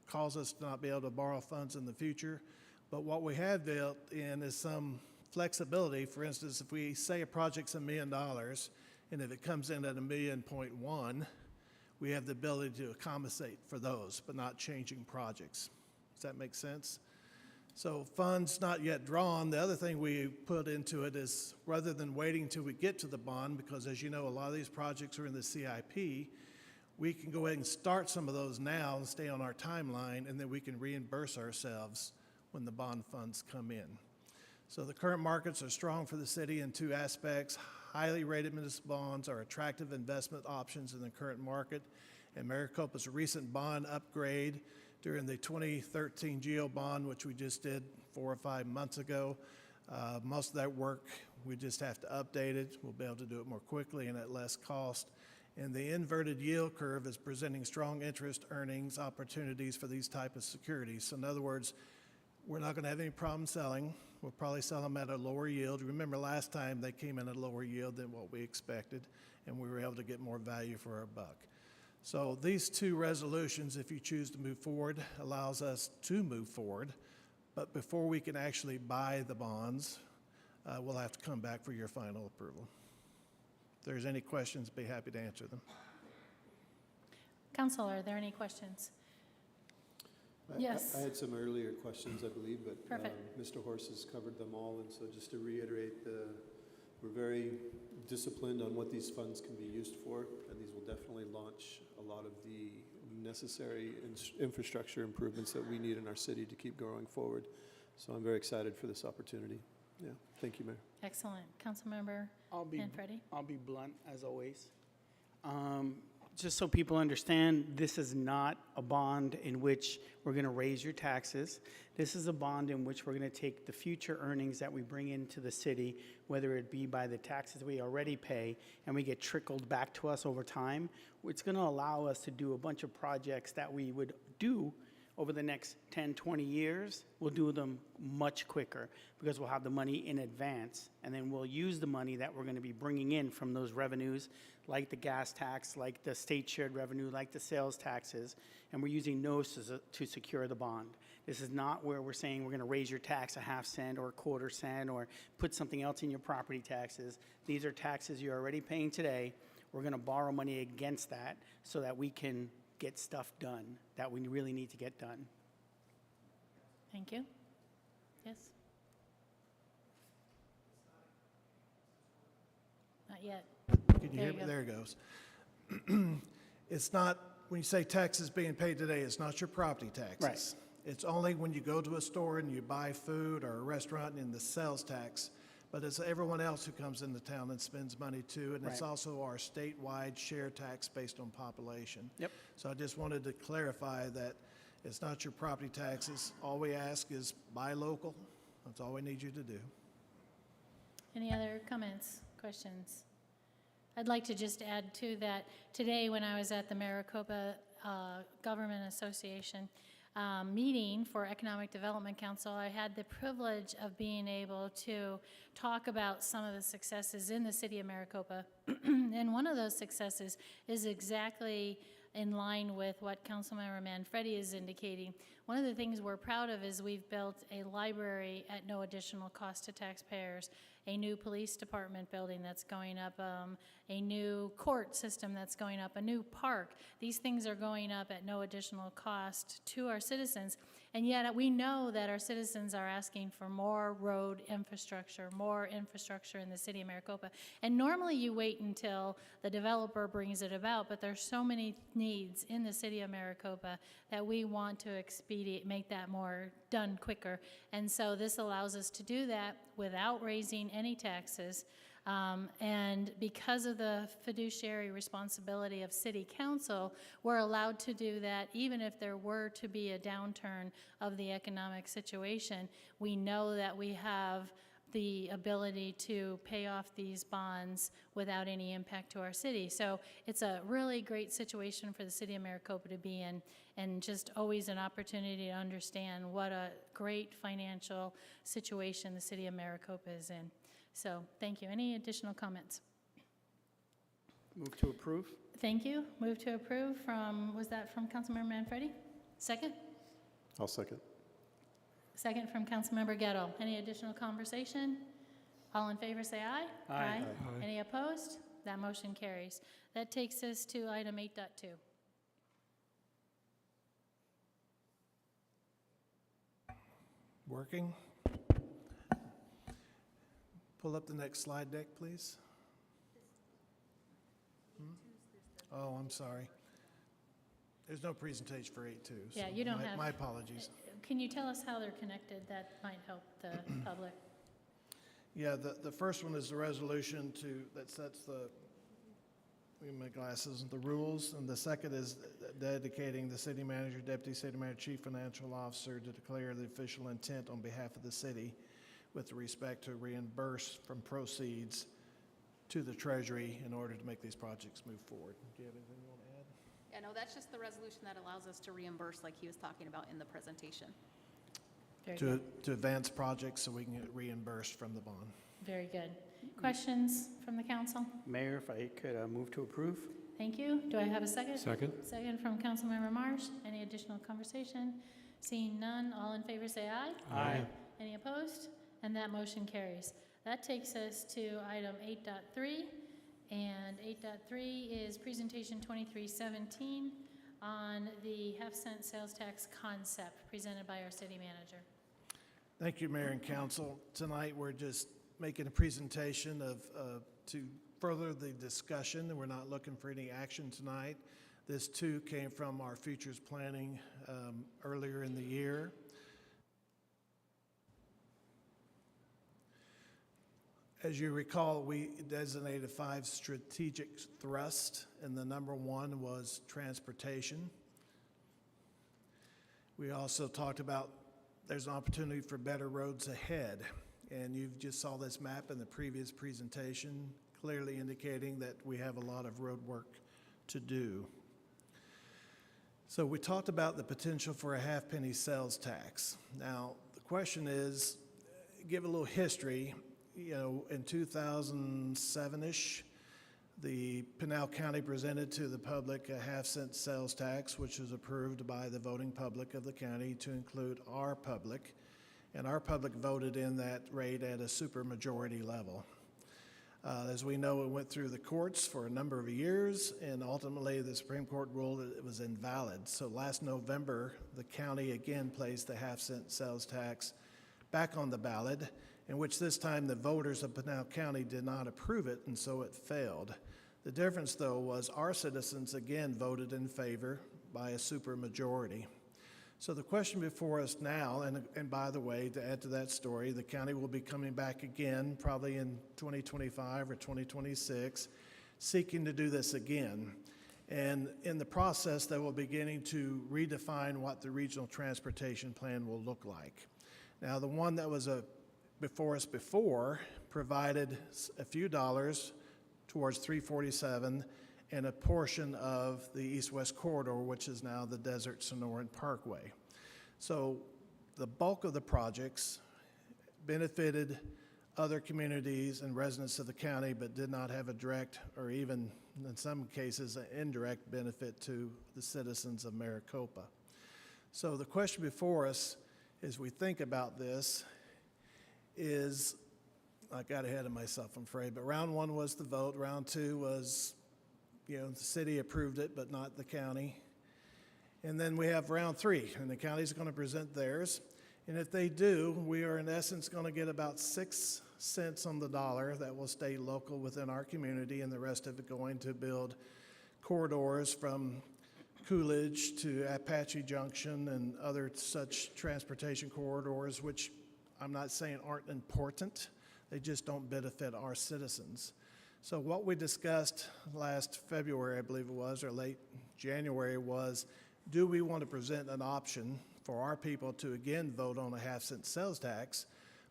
cause us to not be able to borrow funds in the future. But what we have built in is some flexibility. For instance, if we say a project's $1 million, and if it comes in at $1.1 million, we have the ability to accommodate for those, but not changing projects. Does that make sense? So funds not yet drawn, the other thing we put into it is rather than waiting till we get to the bond, because as you know, a lot of these projects are in the CIP, we can go ahead and start some of those now and stay on our timeline, and then we can reimburse ourselves when the bond funds come in. So the current markets are strong for the city in 2 aspects. Highly rated municipal bonds are attractive investment options in the current market, and Maricopa's recent bond upgrade during the 2013 GEO bond, which we just did 4 or 5 months ago. Most of that work, we just have to update it. We'll be able to do it more quickly and at less cost. And the inverted yield curve is presenting strong interest earnings opportunities for these type of securities. So in other words, we're not going to have any problem selling. We'll probably sell them at a lower yield. Remember last time they came in at a lower yield than what we expected, and we were able to get more value for our buck. So these 2 resolutions, if you choose to move forward, allows us to move forward. But before we can actually buy the bonds, we'll have to come back for your final approval. If there's any questions, be happy to answer them. Council, are there any questions? Yes. I had some earlier questions, I believe, but Perfect. Mr. Horse has covered them all. And so just to reiterate, we're very disciplined on what these funds can be used for, and these will definitely launch a lot of the necessary infrastructure improvements that we need in our city to keep going forward. So I'm very excited for this opportunity. Yeah, thank you, Mayor. Excellent. Councilmember Manfredi? I'll be blunt, as always. Just so people understand, this is not a bond in which we're going to raise your taxes. This is a bond in which we're going to take the future earnings that we bring into the city, whether it be by the taxes we already pay, and we get trickled back to us over time. It's going to allow us to do a bunch of projects that we would do over the next 10, 20 years. We'll do them much quicker because we'll have the money in advance, and then we'll use the money that we're going to be bringing in from those revenues, like the gas tax, like the state shared revenue, like the sales taxes, and we're using those to secure the bond. This is not where we're saying we're going to raise your tax a half cent or a quarter cent or put something else in your property taxes. These are taxes you're already paying today. We're going to borrow money against that so that we can get stuff done that we really need to get done. Thank you. Yes? Not yet. Can you hear me? There it goes. It's not, when you say taxes being paid today, it's not your property taxes. Right. It's only when you go to a store and you buy food or a restaurant and the sales tax. But it's everyone else who comes into town and spends money too. And it's Right. also our statewide share tax based on population. Yep. So I just wanted to clarify that it's not your property taxes. All we ask is buy local. That's all we need you to do. Any other comments, questions? I'd like to just add to that, today when I was at the Maricopa Government Association meeting for Economic Development Council, I had the privilege of being able to talk about some of the successes in the city of Maricopa. And one of those successes is exactly in line with what Councilmember Manfredi is indicating. One of the things we're proud of is we've built a library at no additional cost to taxpayers, a new police department building that's going up, a new court system that's going up, a new park. These things are going up at no additional cost to our citizens, and yet we know that our citizens are asking for more road infrastructure, more infrastructure in the city of Maricopa. And normally you wait until the developer brings it about, but there's so many needs in the city of Maricopa that we want to make that more done quicker. And so this allows us to do that without raising any taxes. And because of the fiduciary responsibility of City Council, we're allowed to do that even if there were to be a downturn of the economic situation. We know that we have the ability to pay off these bonds without any impact to our city. So it's a really great situation for the city of Maricopa to be in, and just always an opportunity to understand what a great financial situation the city of Maricopa is in. So thank you. Any additional comments? Move to approve? Thank you. Move to approve from, was that from Councilmember Manfredi? Second? I'll second. Second from Councilmember Gettle. Any additional conversation? All in favor say aye. Aye. Any opposed? That motion carries. That takes us to item 8.2. Working? Pull up the next slide deck, please. Oh, I'm sorry. There's no presentation for 8.2. Yeah, so you don't have. My apologies. Can you tell us how they're connected? That might help the public. Yeah, the first one is the resolution that sets my glasses, the rules, and the second is dedicating the city manager, deputy city manager, chief financial officer to declare the official intent on behalf of the city with respect to reimburse from proceeds to the treasury in order to make these projects move forward. Do you have anything you want to add? Yeah, no, that's just the resolution that allows us to reimburse like he was talking about in the presentation. Very good. To advance projects so we can get reimbursed from the bond. Very good. Questions from the council? Mayor, if I could move to approve? Thank you. Do I have a second? Second. Second from Councilmember Marsh. Any additional conversation? Seeing none, all in favor say aye. Aye. Any opposed? And that motion carries. That takes us to item 8.3, and 8.3 is presentation 2317 on the half-cent sales tax concept presented by our city manager. Thank you, Mayor and Council. Tonight, we're just making a presentation to further the discussion, and we're not looking for any action tonight. This, too, came from our futures planning earlier in the year. As you recall, we designated 5 strategic thrusts, and the number 1 was transportation. We also talked about there's an opportunity for better roads ahead, and you just saw this map in the previous presentation, clearly indicating that we have a lot of road work to do. So we talked about the potential for a half-penny sales tax. Now, the question is, give a little history. You know, in 2007-ish, the Pinal County presented to the public a half-cent sales tax, which was approved by the voting public of the county to include our public, and our public voted in that rate at a supermajority level. As we know, it went through the courts for a number of years, and ultimately the Supreme Court ruled that it was invalid. So last November, the county again placed the half-cent sales tax back on the ballot, in which this time the voters of Pinal County did not approve it, and so it failed. The difference, though, was our citizens again voted in favor by a supermajority. So the question before us now, and by the way, to add to that story, the county will be coming back again, probably in 2025 or 2026, seeking to do this again. And in the process, they will be beginning to redefine what the regional transportation plan will look like. Now, the one that was before us before provided a few dollars towards 347 and a portion of the east-west corridor, which is now the Desert Sonoran Parkway. So the bulk of the projects benefited other communities and residents of the county, but did not have a direct, or even in some cases, an indirect benefit to the citizens of Maricopa. So the question before us, as we think about this, is, I got ahead of myself, I'm afraid, but round one was the vote. Round two was, the city approved it, but not the county. And then we have round three, and the county's going to present theirs. And if they do, we are in essence going to get about 6 cents on the dollar that will stay local within our community, and the rest of it going to build corridors from Coolidge to Apache Junction and other such transportation corridors, which I'm not saying aren't important, they just don't benefit our citizens. So what we discussed last February, I believe it was, or late January, was do we want to present an option for our people to again vote on a half-cent sales tax?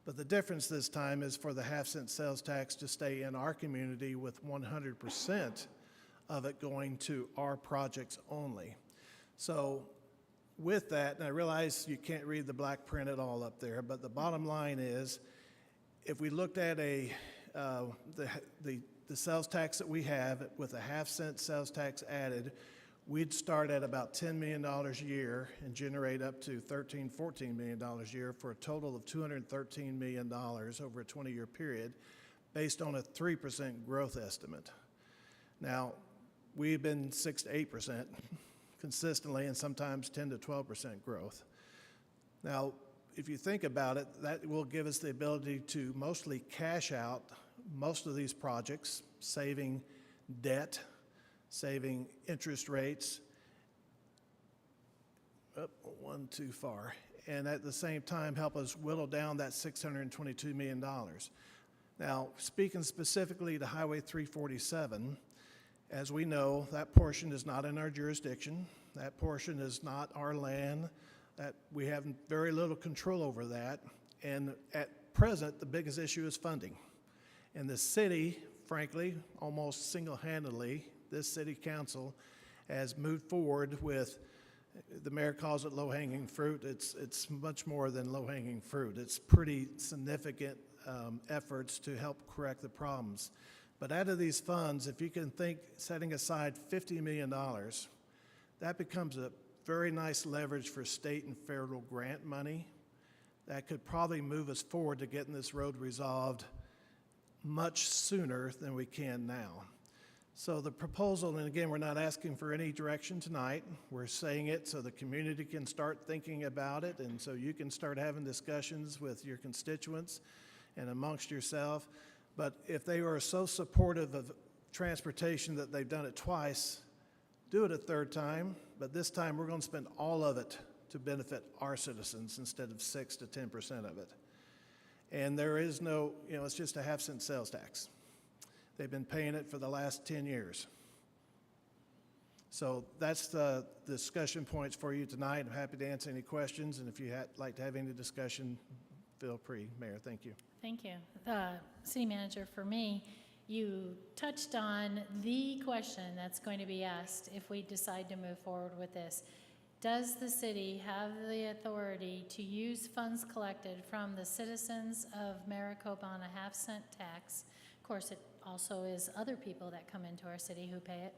But the difference this time is for the half-cent sales tax to stay in our community with 100% of it going to our projects only. So with that, and I realize you can't read the black print at all up there, but the bottom line is, if we looked at the sales tax that we have with a half-cent sales tax added, we'd start at about $10 million a year and generate up to $13, $14 million a year for a total of $213 million over a 20-year period based on a 3% growth estimate. Now, we've been 6 to 8% consistently and sometimes 10 to 12% growth. Now, if you think about it, that will give us the ability to mostly cash out most of these projects, saving debt, saving interest rates, one too far, and at the same time help us whittle down that $622 million. Now, speaking specifically to Highway 347, as we know, that portion is not in our jurisdiction. That portion is not our land. That we have very little control over that. And at present, the biggest issue is funding. And the city, frankly, almost single-handedly, this city council has moved forward with, the mayor calls it low-hanging fruit. It's much more than low-hanging fruit. It's pretty significant efforts to help correct the problems. But out of these funds, if you can think setting aside $50 million, that becomes a very nice leverage for state and federal grant money that could probably move us forward to getting this road resolved much sooner than we can now. So the proposal, and again, we're not asking for any direction tonight. We're saying it so the community can start thinking about it, and so you can start having discussions with your constituents and amongst yourself. But if they are so supportive of transportation that they've done it twice, do it a third time, but this time we're going to spend all of it to benefit our citizens instead of 6 to 10% of it. And there is no, it's just a half-cent sales tax. They've been paying it for the last 10 years. So that's the discussion points for you tonight. I'm happy to answer any questions, and if you'd like to have any discussion, feel free. Mayor, thank you. Thank you. City Manager, for me, you touched on the question that's going to be asked if we decide to move forward with this. Does the city have the authority to use funds collected from the citizens of Maricopa on a half-cent tax? Of course, it also is other people that come into our city who pay it.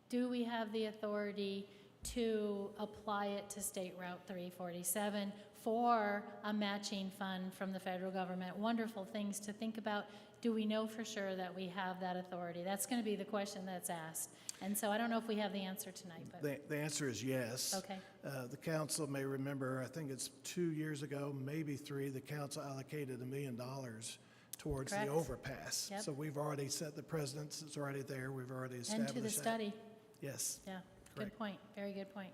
Do we have the authority to apply it to State Route 347 for a matching fund from the federal government? Wonderful things to think about. Do we know for sure that we have that authority? That's going to be the question that's asked. And so I don't know if we have the answer tonight. But the answer is yes. Okay. The council may remember, I think it's 2 years ago, maybe 3, the council allocated $1 million towards Correct. the overpass. Yep. So we've already set the precedence. It's already there. We've already established And to the that. study. Yes. Yeah, Correct. good point. Very good point.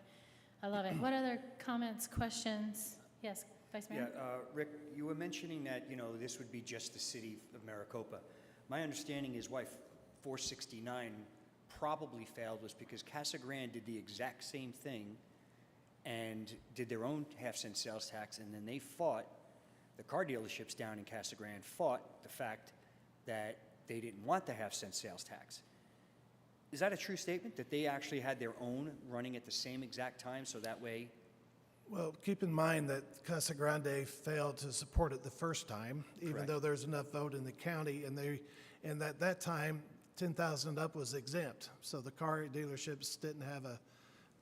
I love it. What other comments, questions? Yes, Vice Mayor? Yeah, Rick, you were mentioning that, this would be just the city of Maricopa. My understanding is why 469 probably failed was because Casa Grande did the exact same thing and did their own half-cent sales tax, and then they fought, the car dealerships down in Casa Grande fought the fact that they didn't want the half-cent sales tax. Is that a true statement, that they actually had their own running at the same exact time, so that way? Well, keep in mind that Casa Grande failed to support it the first time, even Correct. though there's enough vote in the county, and at that time, 10,000 up was exempt, so the car dealerships didn't have a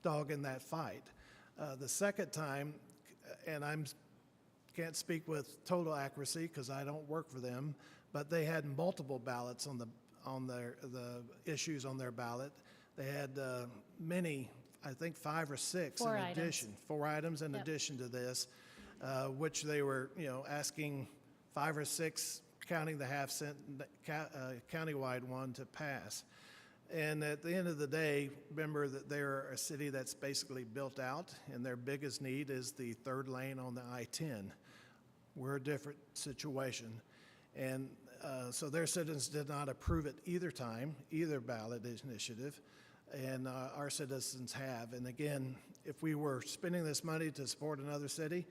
dog in that fight. The second time, and can't speak with total accuracy because I don't work for them, but they had multiple ballots on the issues on their ballot. They had many, I think 5 or 6 4 in items. addition, 4 items in Yep. addition to this, which they were, asking 5 or 6, counting the half-cent countywide one, to pass. And at the end of the day, remember that they're a city that's basically built out, and their biggest need is the 3rd lane on the I-10. We're a different situation. And so their citizens did not approve it either time, either ballot initiative, and our citizens have. And again, if we were spending this money to support another city,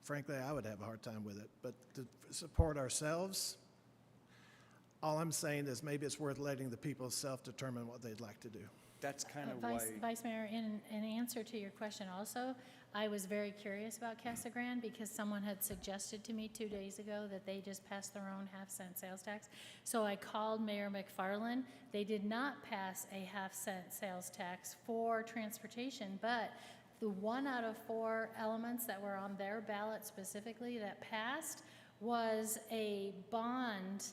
frankly, I would have a hard time with it. But to support ourselves, all I'm saying is maybe it's worth letting the people self-determine what they'd like to do. That's kind of why. Vice Mayor, in answer to your question also, I was very curious about Casa Grande because someone had suggested to me 2 days ago that they just passed their own half-cent sales tax. So I called Mayor McFarland. They did not pass a half-cent sales tax for transportation, but the 1 out of 4 elements that were on their ballot specifically that passed was a bond,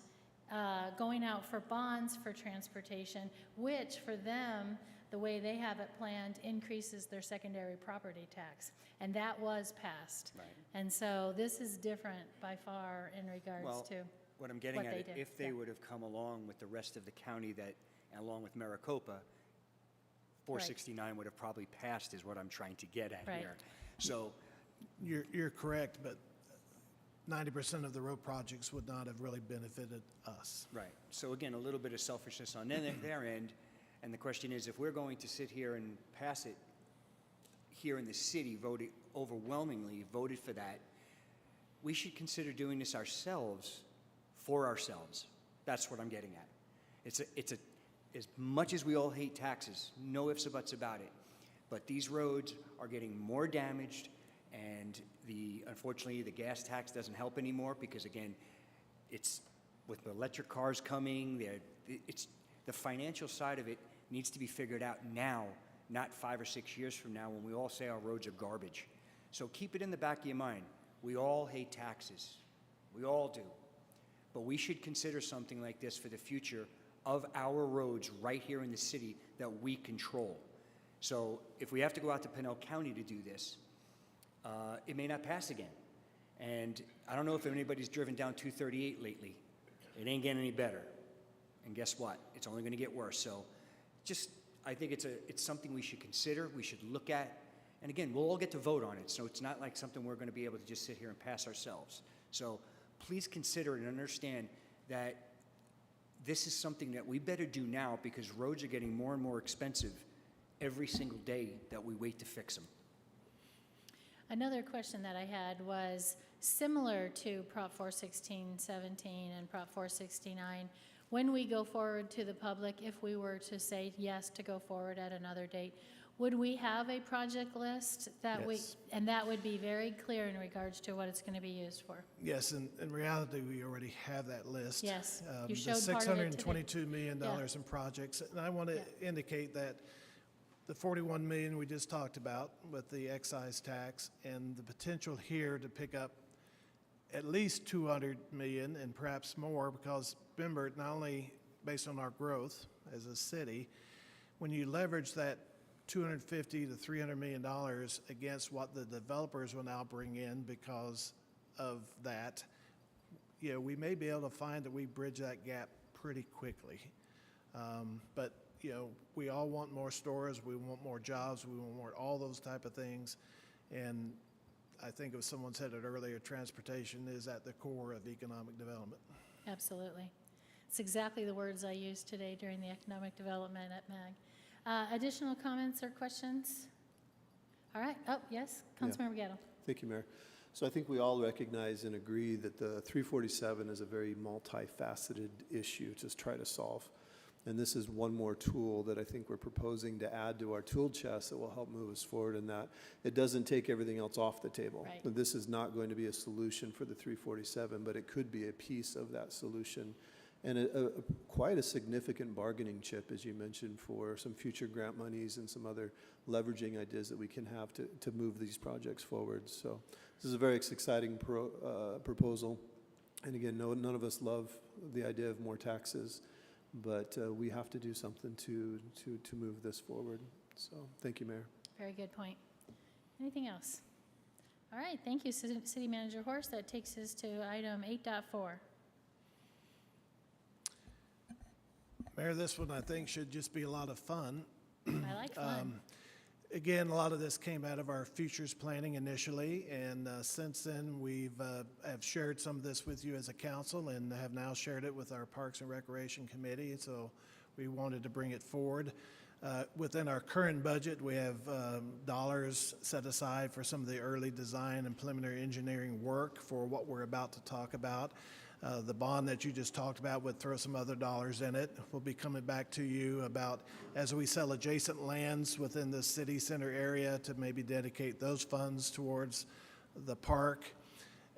going out for bonds for transportation, which for them, the way they have it planned, increases their secondary property tax. And that was passed. Right. And so this is different by far in regards Well, to what I'm getting what at, they did. if they Yeah. would have come along with the rest of the county that, along with Maricopa, 469 would have probably passed, is what I'm trying to get at Right. here. So, You're correct, but 90% of the road projects would not have really benefited us. right. So again, a little bit of selfishness on their end. And the question is, if we're going to sit here and pass it here in the city, overwhelmingly voted for that, we should consider doing this ourselves, for ourselves. That's what I'm getting at. As much as we all hate taxes, no ifs or buts about it, but these roads are getting more damaged, and unfortunately, the gas tax doesn't help anymore because, again, it's with electric cars coming, the financial side of it needs to be figured out now, not 5 or 6 years from now when we all say our roads are garbage. So keep it in the back of your mind. We all hate taxes. We all do. But we should consider something like this for the future of our roads right here in the city that we control. So if we have to go out to Pinell County to do this, it may not pass again. And I don't know if anybody's driven down 238 lately. It ain't getting any better. And guess what? It's only going to get worse. So I think it's something we should consider, we should look at. And again, we'll all get to vote on it. So it's not like something we're going to be able to just sit here and pass ourselves. So please consider it and understand that this is something that we better do now because roads are getting more and more expensive every single day that we wait to fix them. Another question that I had was similar to Prop 41617 and Prop 469. When we go forward to the public, if we were to say yes to go forward at another date, would we have a project list that Yes. and that would be very clear in regards to what it's going to be used for? Yes, in reality, we already have that list. Yes, you The showed part of it today. $622 million Yeah. in projects. And I want to indicate that the 41 million we just talked about with the excise tax and the potential here to pick up at least 200 million and perhaps more, because remember, not only based on our growth as a city, when you leverage that $250 to $300 million against what the developers will now bring in because of that, we may be able to find that we bridge that gap pretty quickly. But we all want more stores, we want more jobs, we want more, all those type of things. And I think if someone said it earlier, transportation is at the core of economic development. Absolutely. It's exactly the words I used today during the economic development at MAG. Additional comments or questions? All right. Oh, yes, Councilmember Gatto. Thank you, Mayor. So I think we all recognize and agree that the 347 is a very multifaceted issue to try to solve. And this is one more tool that I think we're proposing to add to our tool chest that will help move us forward in that. It doesn't take everything else off the table. Right. This is not going to be a solution for the 347, but it could be a piece of that solution. And quite a significant bargaining chip, as you mentioned, for some future grant monies and some other leveraging ideas that we can have to move these projects forward. So this is a very exciting proposal. And again, none of us love the idea of more taxes, but we have to do something to move this forward. So thank you, Mayor. Very good point. Anything else? All right, thank you, City Manager Horst. That takes us to item 8.4. Mayor, this one I think should just be a lot of fun. I like fun. Again, a lot of this came out of our futures planning initially, and since then we've have shared some of this with you as a council and have now shared it with our Parks and Recreation Committee, so we wanted to bring it forward. Within our current budget, we have dollars set aside for some of the early design and preliminary engineering work for what we're about to talk about. The bond that you just talked about would throw some other dollars in it. We'll be coming back to you about, as we sell adjacent lands within the city center area, to maybe dedicate those funds towards the park.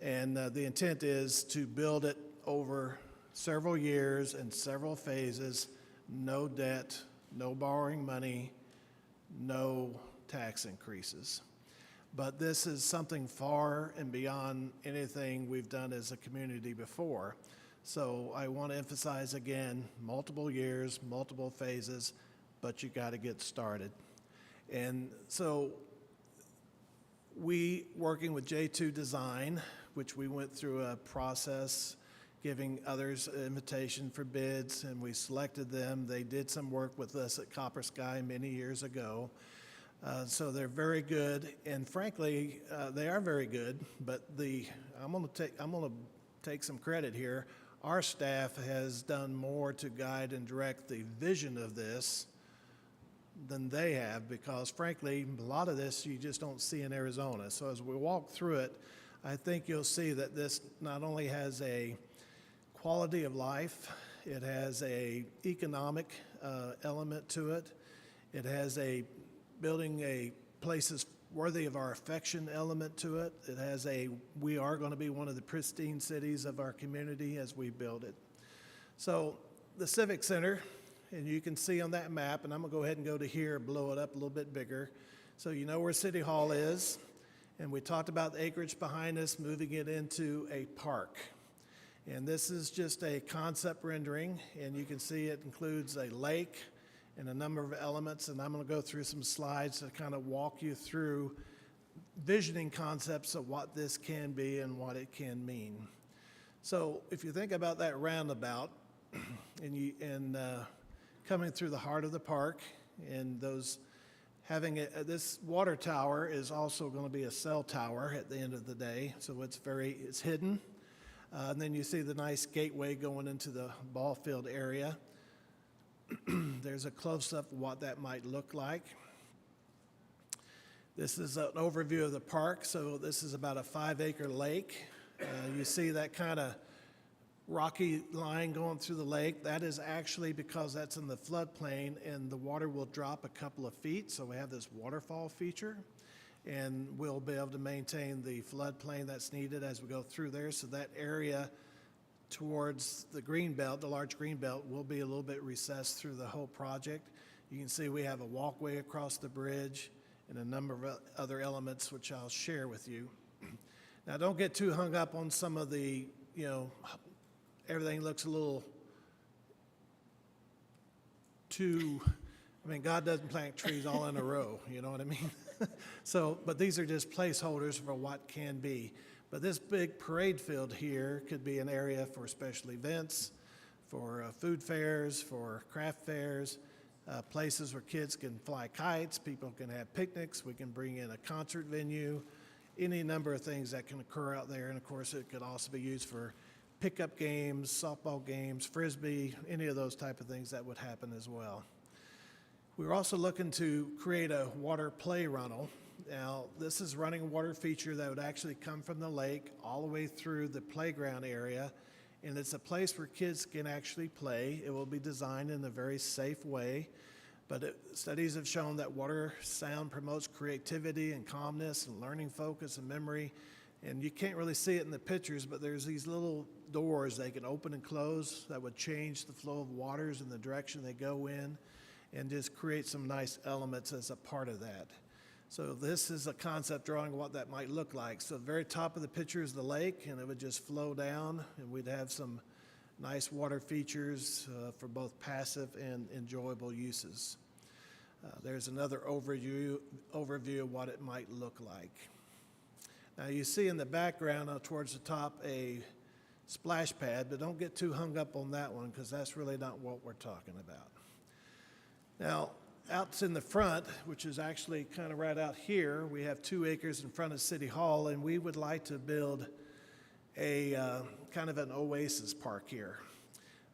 And the intent is to build it over several years and several phases, no debt, no borrowing money, no tax increases. But this is something far and beyond anything we've done as a community before. So I want to emphasize again, multiple years, multiple phases, but you got to get started. And so we, working with J2 Design, which we went through a process giving others an invitation for bids, and we selected them. They did some work with us at Copper Sky many years ago. So they're very good, and frankly, they are very good. But I'm going to take some credit here. Our staff has done more to guide and direct the vision of this than they have, because frankly, a lot of this you just don't see in Arizona. So as we walk through it, I think you'll see that this not only has a quality of life, it has a economic element to it. It has a building a places worthy of our affection element to it. It has we are going to be one of the pristine cities of our community as we build it. So the Civic Center, and you can see on that map, and I'm going to go ahead and go to here, blow it up a little bit bigger. So you know where City Hall is, and we talked about the acreage behind us, moving it into a park. And this is just a concept rendering, and you can see it includes a lake and a number of elements, and I'm going to go through some slides to kind of walk you through visioning concepts of what this can be and what it can mean. So if you think about that roundabout and coming through the heart of the park, and those having this water tower is also going to be a cell tower at the end of the day, so it's hidden. And then you see the nice gateway going into the ball field area. There's a close-up of what that might look like. This is an overview of the park. So this is about a 5-acre lake. You see that kind of rocky line going through the lake. That is actually because that's in the floodplain, and the water will drop a couple of feet. So we have this waterfall feature, and we'll be able to maintain the floodplain that's needed as we go through there. So that area towards the green belt, the large green belt, will be a little bit recessed through the whole project. You can see we have a walkway across the bridge and a number of other elements which I'll share with you. Now, don't get too hung up on some of the, everything looks a little too, God doesn't plant trees all in a row, you know what I mean? But these are just placeholders for what can be. But this big parade field here could be an area for special events, for food fairs, for craft fairs, places where kids can fly kites, people can have picnics, we can bring in a concert venue, any number of things that can occur out there. And of course, it could also be used for pickup games, softball games, frisbee, any of those type of things that would happen as well. We're also looking to create a water play runnel, Now, this is running water feature that would actually come from the lake all the way through the playground area, and it's a place where kids can actually play. It will be designed in a very safe way, but studies have shown that water sound promotes creativity and calmness and learning focus and memory. And you can't really see it in the pictures, but there's these little doors they can open and close that would change the flow of waters in the direction they go in and just create some nice elements as a part of that. So this is a concept drawing of what that might look like. So the very top of the picture is the lake, and it would just flow down, and we'd have some nice water features for both passive and enjoyable uses. There's another overview of what it might look like. Now you see in the background towards the top a splash pad, but don't get too hung up on that one because that's really not what we're talking about. Now, out in the front, which is actually kind of right out here, we have 2 acres in front of City Hall, and we would like to build a kind of an oasis park here.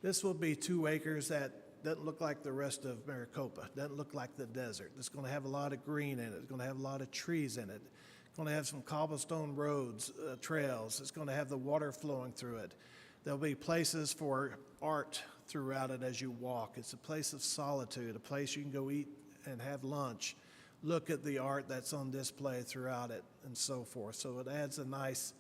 This will be 2 acres that doesn't look like the rest of Maricopa, doesn't look like the desert. It's going to have a lot of green in it. It's going to have a lot of trees in it. It's going to have some cobblestone roads, trails. It's going to have the water flowing through it. There'll be places for art throughout it as you walk. It's a place of solitude, a place you can go eat and have lunch, look at the art that's on display throughout it, and so forth. So it adds a nice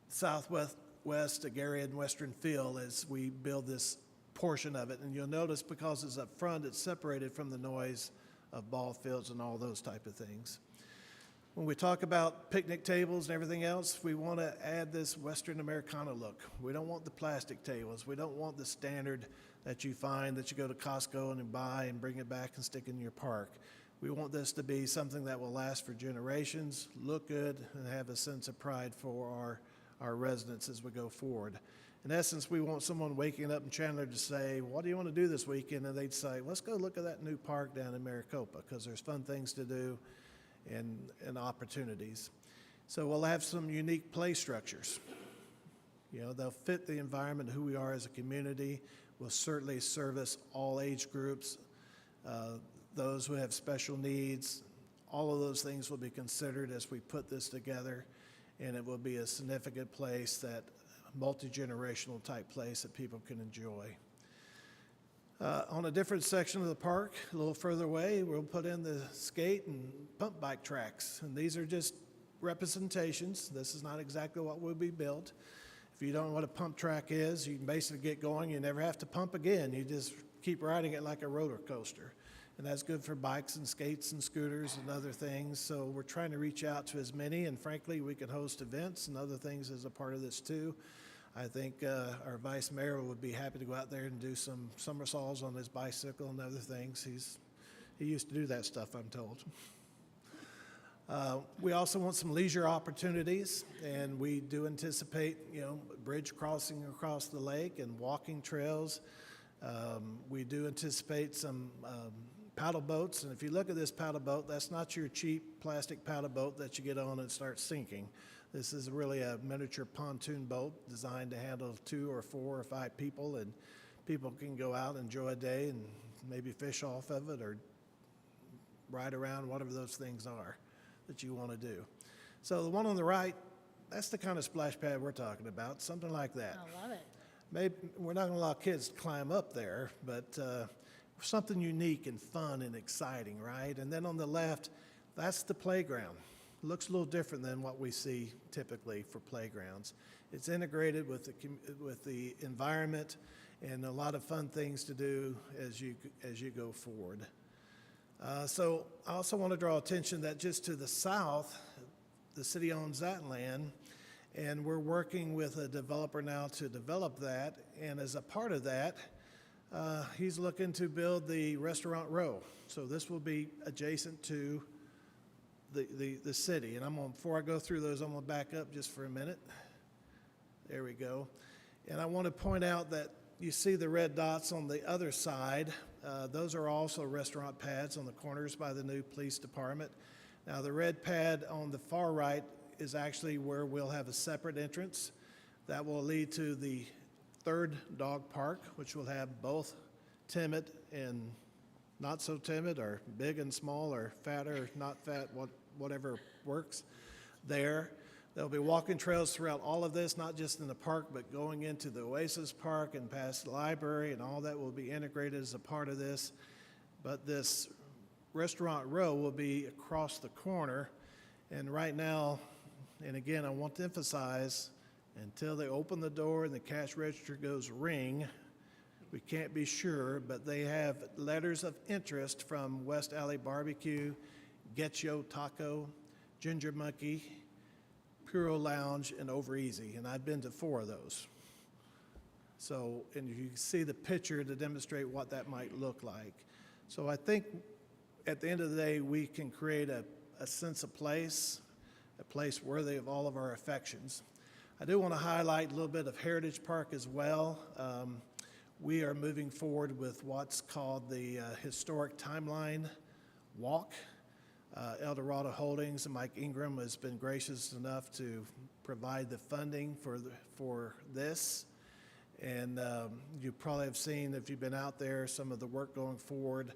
southwest agrarian western feel as we build this portion of it. And you'll notice because it's up front, it's separated from the noise of ball fields and all those type of things. When we talk about picnic tables and everything else, we want to add this Western Americana look. We don't want the plastic tables. We don't want the standard that you find that you go to Costco and buy and bring it back and stick in your park. We want this to be something that will last for generations, look good, and have a sense of pride for our residents as we go forward. In essence, we want someone waking up in Chandler to say, what do you want to do this weekend? And they'd say, let's go look at that new park down in Maricopa because there's fun things to do and opportunities. So we'll have some unique play structures. You know, they'll fit the environment, who we are as a community. We'll certainly service all age groups, those who have special needs. All of those things will be considered as we put this together, and it will be a significant place, that multi-generational type place that people can enjoy. On a different section of the park, a little further away, we'll put in the skate and pump bike tracks. And these are just representations. This is not exactly what will be built. If you don't know what a pump track is, you can basically get going. You never have to pump again. You just keep riding it like a roller coaster. And that's good for bikes and skates and scooters and other things. So we're trying to reach out to as many. And frankly, we can host events and other things as a part of this too. I think our vice mayor would be happy to go out there and do some somersaults on his bicycle and other things. He used to do that stuff, I'm told. We also want some leisure opportunities, and we do anticipate, you know, bridge crossing across the lake and walking trails. We do anticipate some paddle boats, and if you look at this paddle boat, that's not your cheap plastic paddle boat that you get on and start sinking. This is really a miniature pontoon boat designed to handle 2 or 4 or 5 people, and people can go out, enjoy a day, and maybe fish off of it or ride around, whatever those things are that you want to do. So the one on the right, that's the kind of splash pad we're talking about, something like that. I love it. Maybe we're not going to allow kids to climb up there, but something unique and fun and exciting, right? And then on the left, that's the playground. Looks a little different than what we see typically for playgrounds. It's integrated with the environment and a lot of fun things to do as you go forward. So I also want to draw attention that just to the south, the city owns that land, and we're working with a developer now to develop that. And as a part of that, he's looking to build the restaurant row. So this will be adjacent to the city. And before I go through those, I'm going to back up just for a minute. There we go. And I want to point out that you see the red dots on the other side. Those are also restaurant pads on the corners by the new police department. Now, the red pad on the far right is actually where we'll have a separate entrance. That will lead to the 3rd dog park, which will have both timid and not so timid, or big and small, or fat or not fat, whatever works there. There'll be walking trails throughout all of this, not just in the park, but going into the Oasis Park and past the library, and all that will be integrated as a part of this. But this restaurant row will be across the corner, and right now, and again, I want to emphasize, until they open the door and the cash register goes ring, we can't be sure, but they have letters of interest from West Alley Barbecue, Get Yo Taco, Ginger Monkey, Puro Lounge, and Over Easy, and I've been to 4 of those. So, and you can see the picture to demonstrate what that might look like. So I think at the end of the day, we can create a sense of place, a place worthy of all of our affections. I do want to highlight a little bit of Heritage Park as well. We are moving forward with what's called the Historic Timeline Walk. El Dorado Holdings and Mike Ingram has been gracious enough to provide the funding for this. And you probably have seen, if you've been out there, some of the work going forward.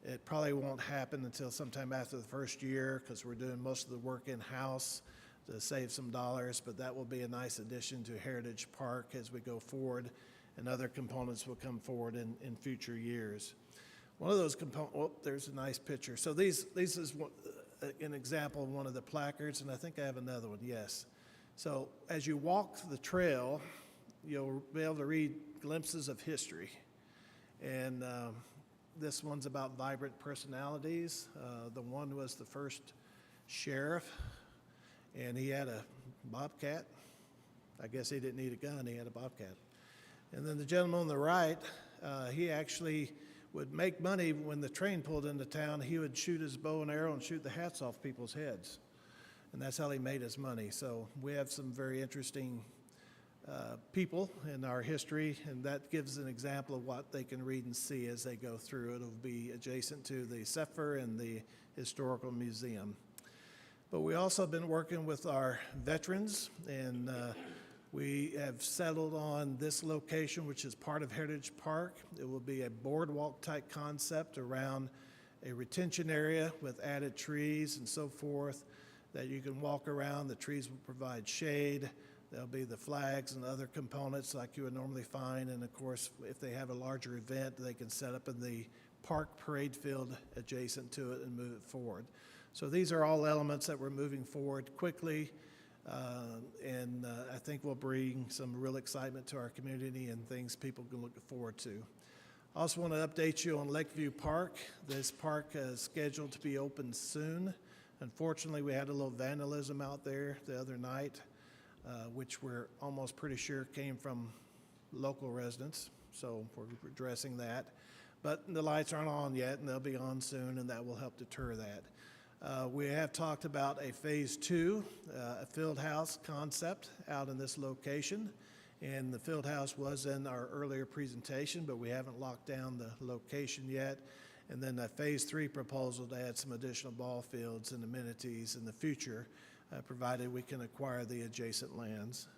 It probably won't happen until sometime after the first year, because we're doing most of the work in-house to save some dollars, but that will be a nice addition to Heritage Park as we go forward, and other components will come forward in future years. One of those components, oh, there's a nice picture. So this is an example of one of the placards, and I think I have another one, yes. So as you walk the trail, you'll be able to read glimpses of history. And this one's about vibrant personalities. The one was the first sheriff, and he had a bobcat. I guess he didn't need a gun, he had a bobcat. And then the gentleman on the right, he actually would make money when the train pulled into town. He would shoot his bow and arrow and shoot the hats off people's heads. And that's how he made his money. So we have some very interesting people in our history, and that gives an example of what they can read and see as they go through. It'll be adjacent to the CEFR and the Historical Museum. But we also have been working with our veterans, and we have settled on this location, which is part of Heritage Park. It will be a boardwalk-type concept around a retention area with added trees and so forth that you can walk around. The trees will provide shade. There'll be the flags and other components like you would normally find. And of course, if they have a larger event, they can set up in the park parade field adjacent to it and move it forward. So these are all elements that we're moving forward quickly. And I think will bring some real excitement to our community and things people can look forward to. I also want to update you on Lakeview Park. This park is scheduled to be open soon. Unfortunately, we had a little vandalism out there the other night, which we're almost pretty sure came from local residents, so we're addressing that. But the lights aren't on yet, and they'll be on soon, and that will help deter that. We have talked about a phase 2, a field house concept out in this location. And the field house was in our earlier presentation, but we haven't locked down the location yet. And then a phase 3 proposal to add some additional ball fields and amenities in the future, provided we can acquire the adjacent lands.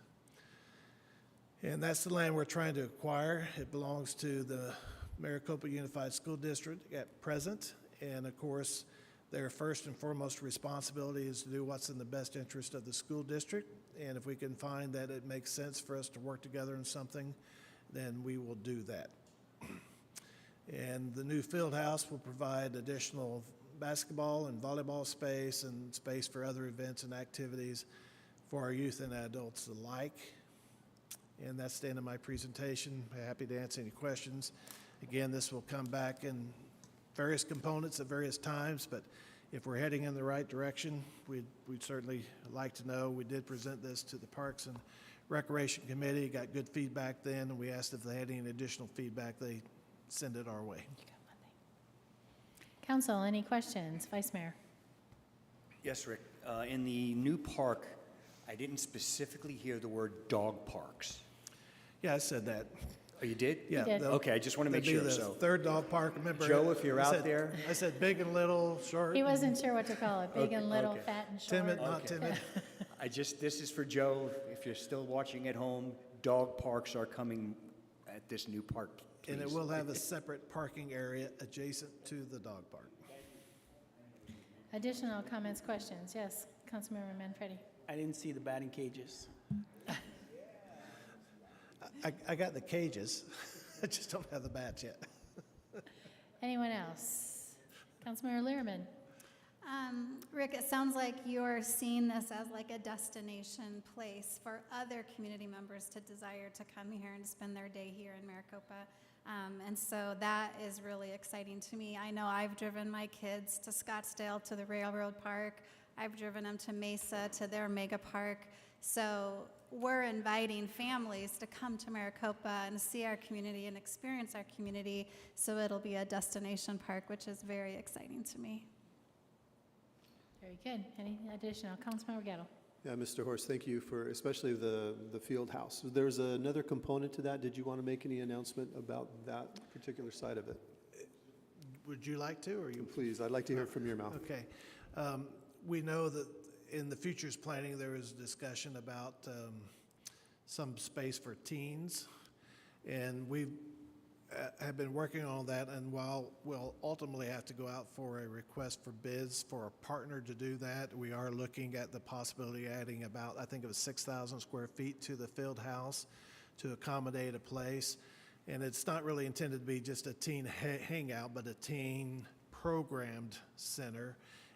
And that's the land we're trying to acquire. It belongs to the Maricopa Unified School District at present. And of course, their first and foremost responsibility is to do what's in the best interest of the school district. And if we can find that it makes sense for us to work together on something, then we will do that. And the new field house will provide additional basketball and volleyball space and space for other events and activities for our youth and adults alike. And that's the end of my presentation. I'm happy to answer any questions. Again, this will come back in various components at various times, but if we're heading in the right direction, we'd certainly like to know. We did present this to the Parks and Recreation Committee, got good feedback then, and we asked if they had any additional feedback, they send it our way. Council, any questions? Vice Mayor. Yes, Rick. In the new park, I didn't specifically hear the word dog parks. Yeah, I said that. Oh, you did? Yeah. did. Okay, I just want to make sure. The So, third dog park, remember? Joe, if you're I out said- there. I said big and little, short. He wasn't sure what to call it, big and little, okay. fat and short. Timid, not Okay. timid. this is for Joe. If you're still watching at home, dog parks are coming at this new park And it please. will have a separate parking area adjacent to the dog park. Additional comments, questions? Yes, Councilmember Manfredi. I didn't see the batting cages. I got the cages, I just don't have the bats yet. Anyone else? Councilmember Learman. Rick, it sounds like you're seeing this as like a destination place for other community members to desire to come here and spend their day here in Maricopa. And so that is really exciting to me. I know I've driven my kids to Scottsdale, to the Railroad Park. I've driven them to Mesa, to their mega park. So we're inviting families to come to Maricopa and see our community and experience our community. So it'll be a destination park, which is very exciting to me. Very good. Any additional? Councilmember Gettle. Yeah, Mr. Horst, thank you for especially the field house. There's another component to that. Did you want to make any announcement about that particular side of it? Would you like to, or you? Please, I'd like to hear it from your mouth. Okay. We know that in the futures planning, there is discussion about some space for teens. And we have been working on that, and while we'll ultimately have to go out for a request for bids for a partner to do that, we are looking at the possibility of adding about, I think it was 6,000 square feet to the field house to accommodate a place. And it's not really intended to be just a teen hangout, but a teen programmed center.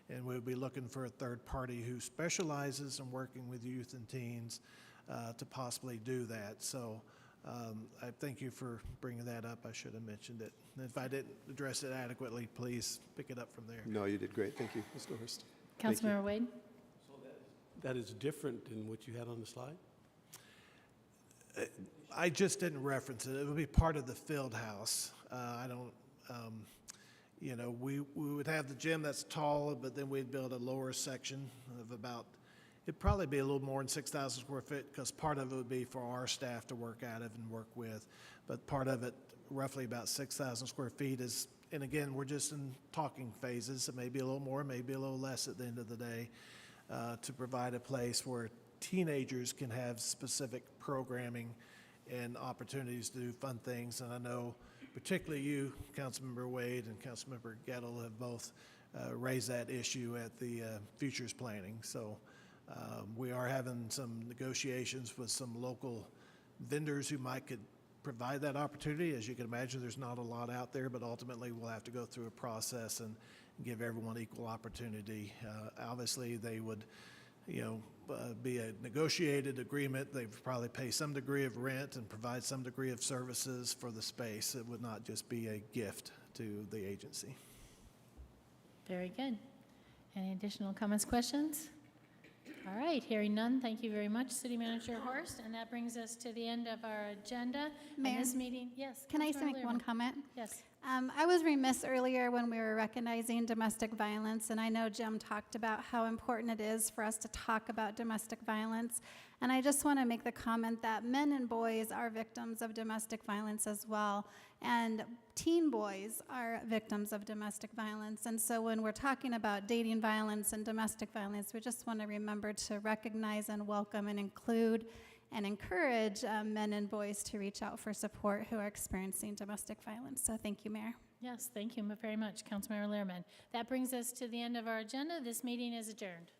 And we'll be looking for a third party who specializes in working with youth and teens to possibly do that. So I thank you for bringing that up. I should have mentioned it. And if I didn't address it adequately, please pick it up from there. No, you did great. Thank you, Mr. Horst. Thank you. Councilmember Wade. That is different than what you had on the slide? I just didn't reference it. It would be part of the field house. I don't, you know, we would have the gym that's tall, but then we'd build a lower section of about, it'd probably be a little more than 6,000 square feet because part of it would be for our staff to work out of and work with. But part of it, roughly about 6,000 square feet is, and again, we're just in talking phases. It may be a little more, maybe a little less at the end of the day, to provide a place where teenagers can have specific programming and opportunities to do fun things. And I know particularly you, Councilmember Wade and Councilmember Gettle, have both raised that issue at the futures planning. So we are having some negotiations with some local vendors who could provide that opportunity. As you can imagine, there's not a lot out there, but ultimately we'll have to go through a process and give everyone equal opportunity. Obviously, they would, you know, be a negotiated agreement. They'd probably pay some degree of rent and provide some degree of services for the space. It would not just be a gift to the agency. Very good. Any additional comments, questions? All right, hearing none, thank you very much, City Manager Horst. And that brings us to the end of our agenda. Mayor? And this meeting, yes. Can I Councilmember make one Learman. comment? Yes. I was remiss earlier when we were recognizing domestic violence, and I know Jim talked about how important it is for us to talk about domestic violence. And I just want to make the comment that men and boys are victims of domestic violence as well, and teen boys are victims of domestic violence. And so when we're talking about dating violence and domestic violence, we just want to remember to recognize and welcome and include and encourage men and boys to reach out for support who are experiencing domestic violence. So thank you, Mayor. Yes, thank you very much, Councilmember Learman. That brings us to the end of our agenda. This meeting is adjourned.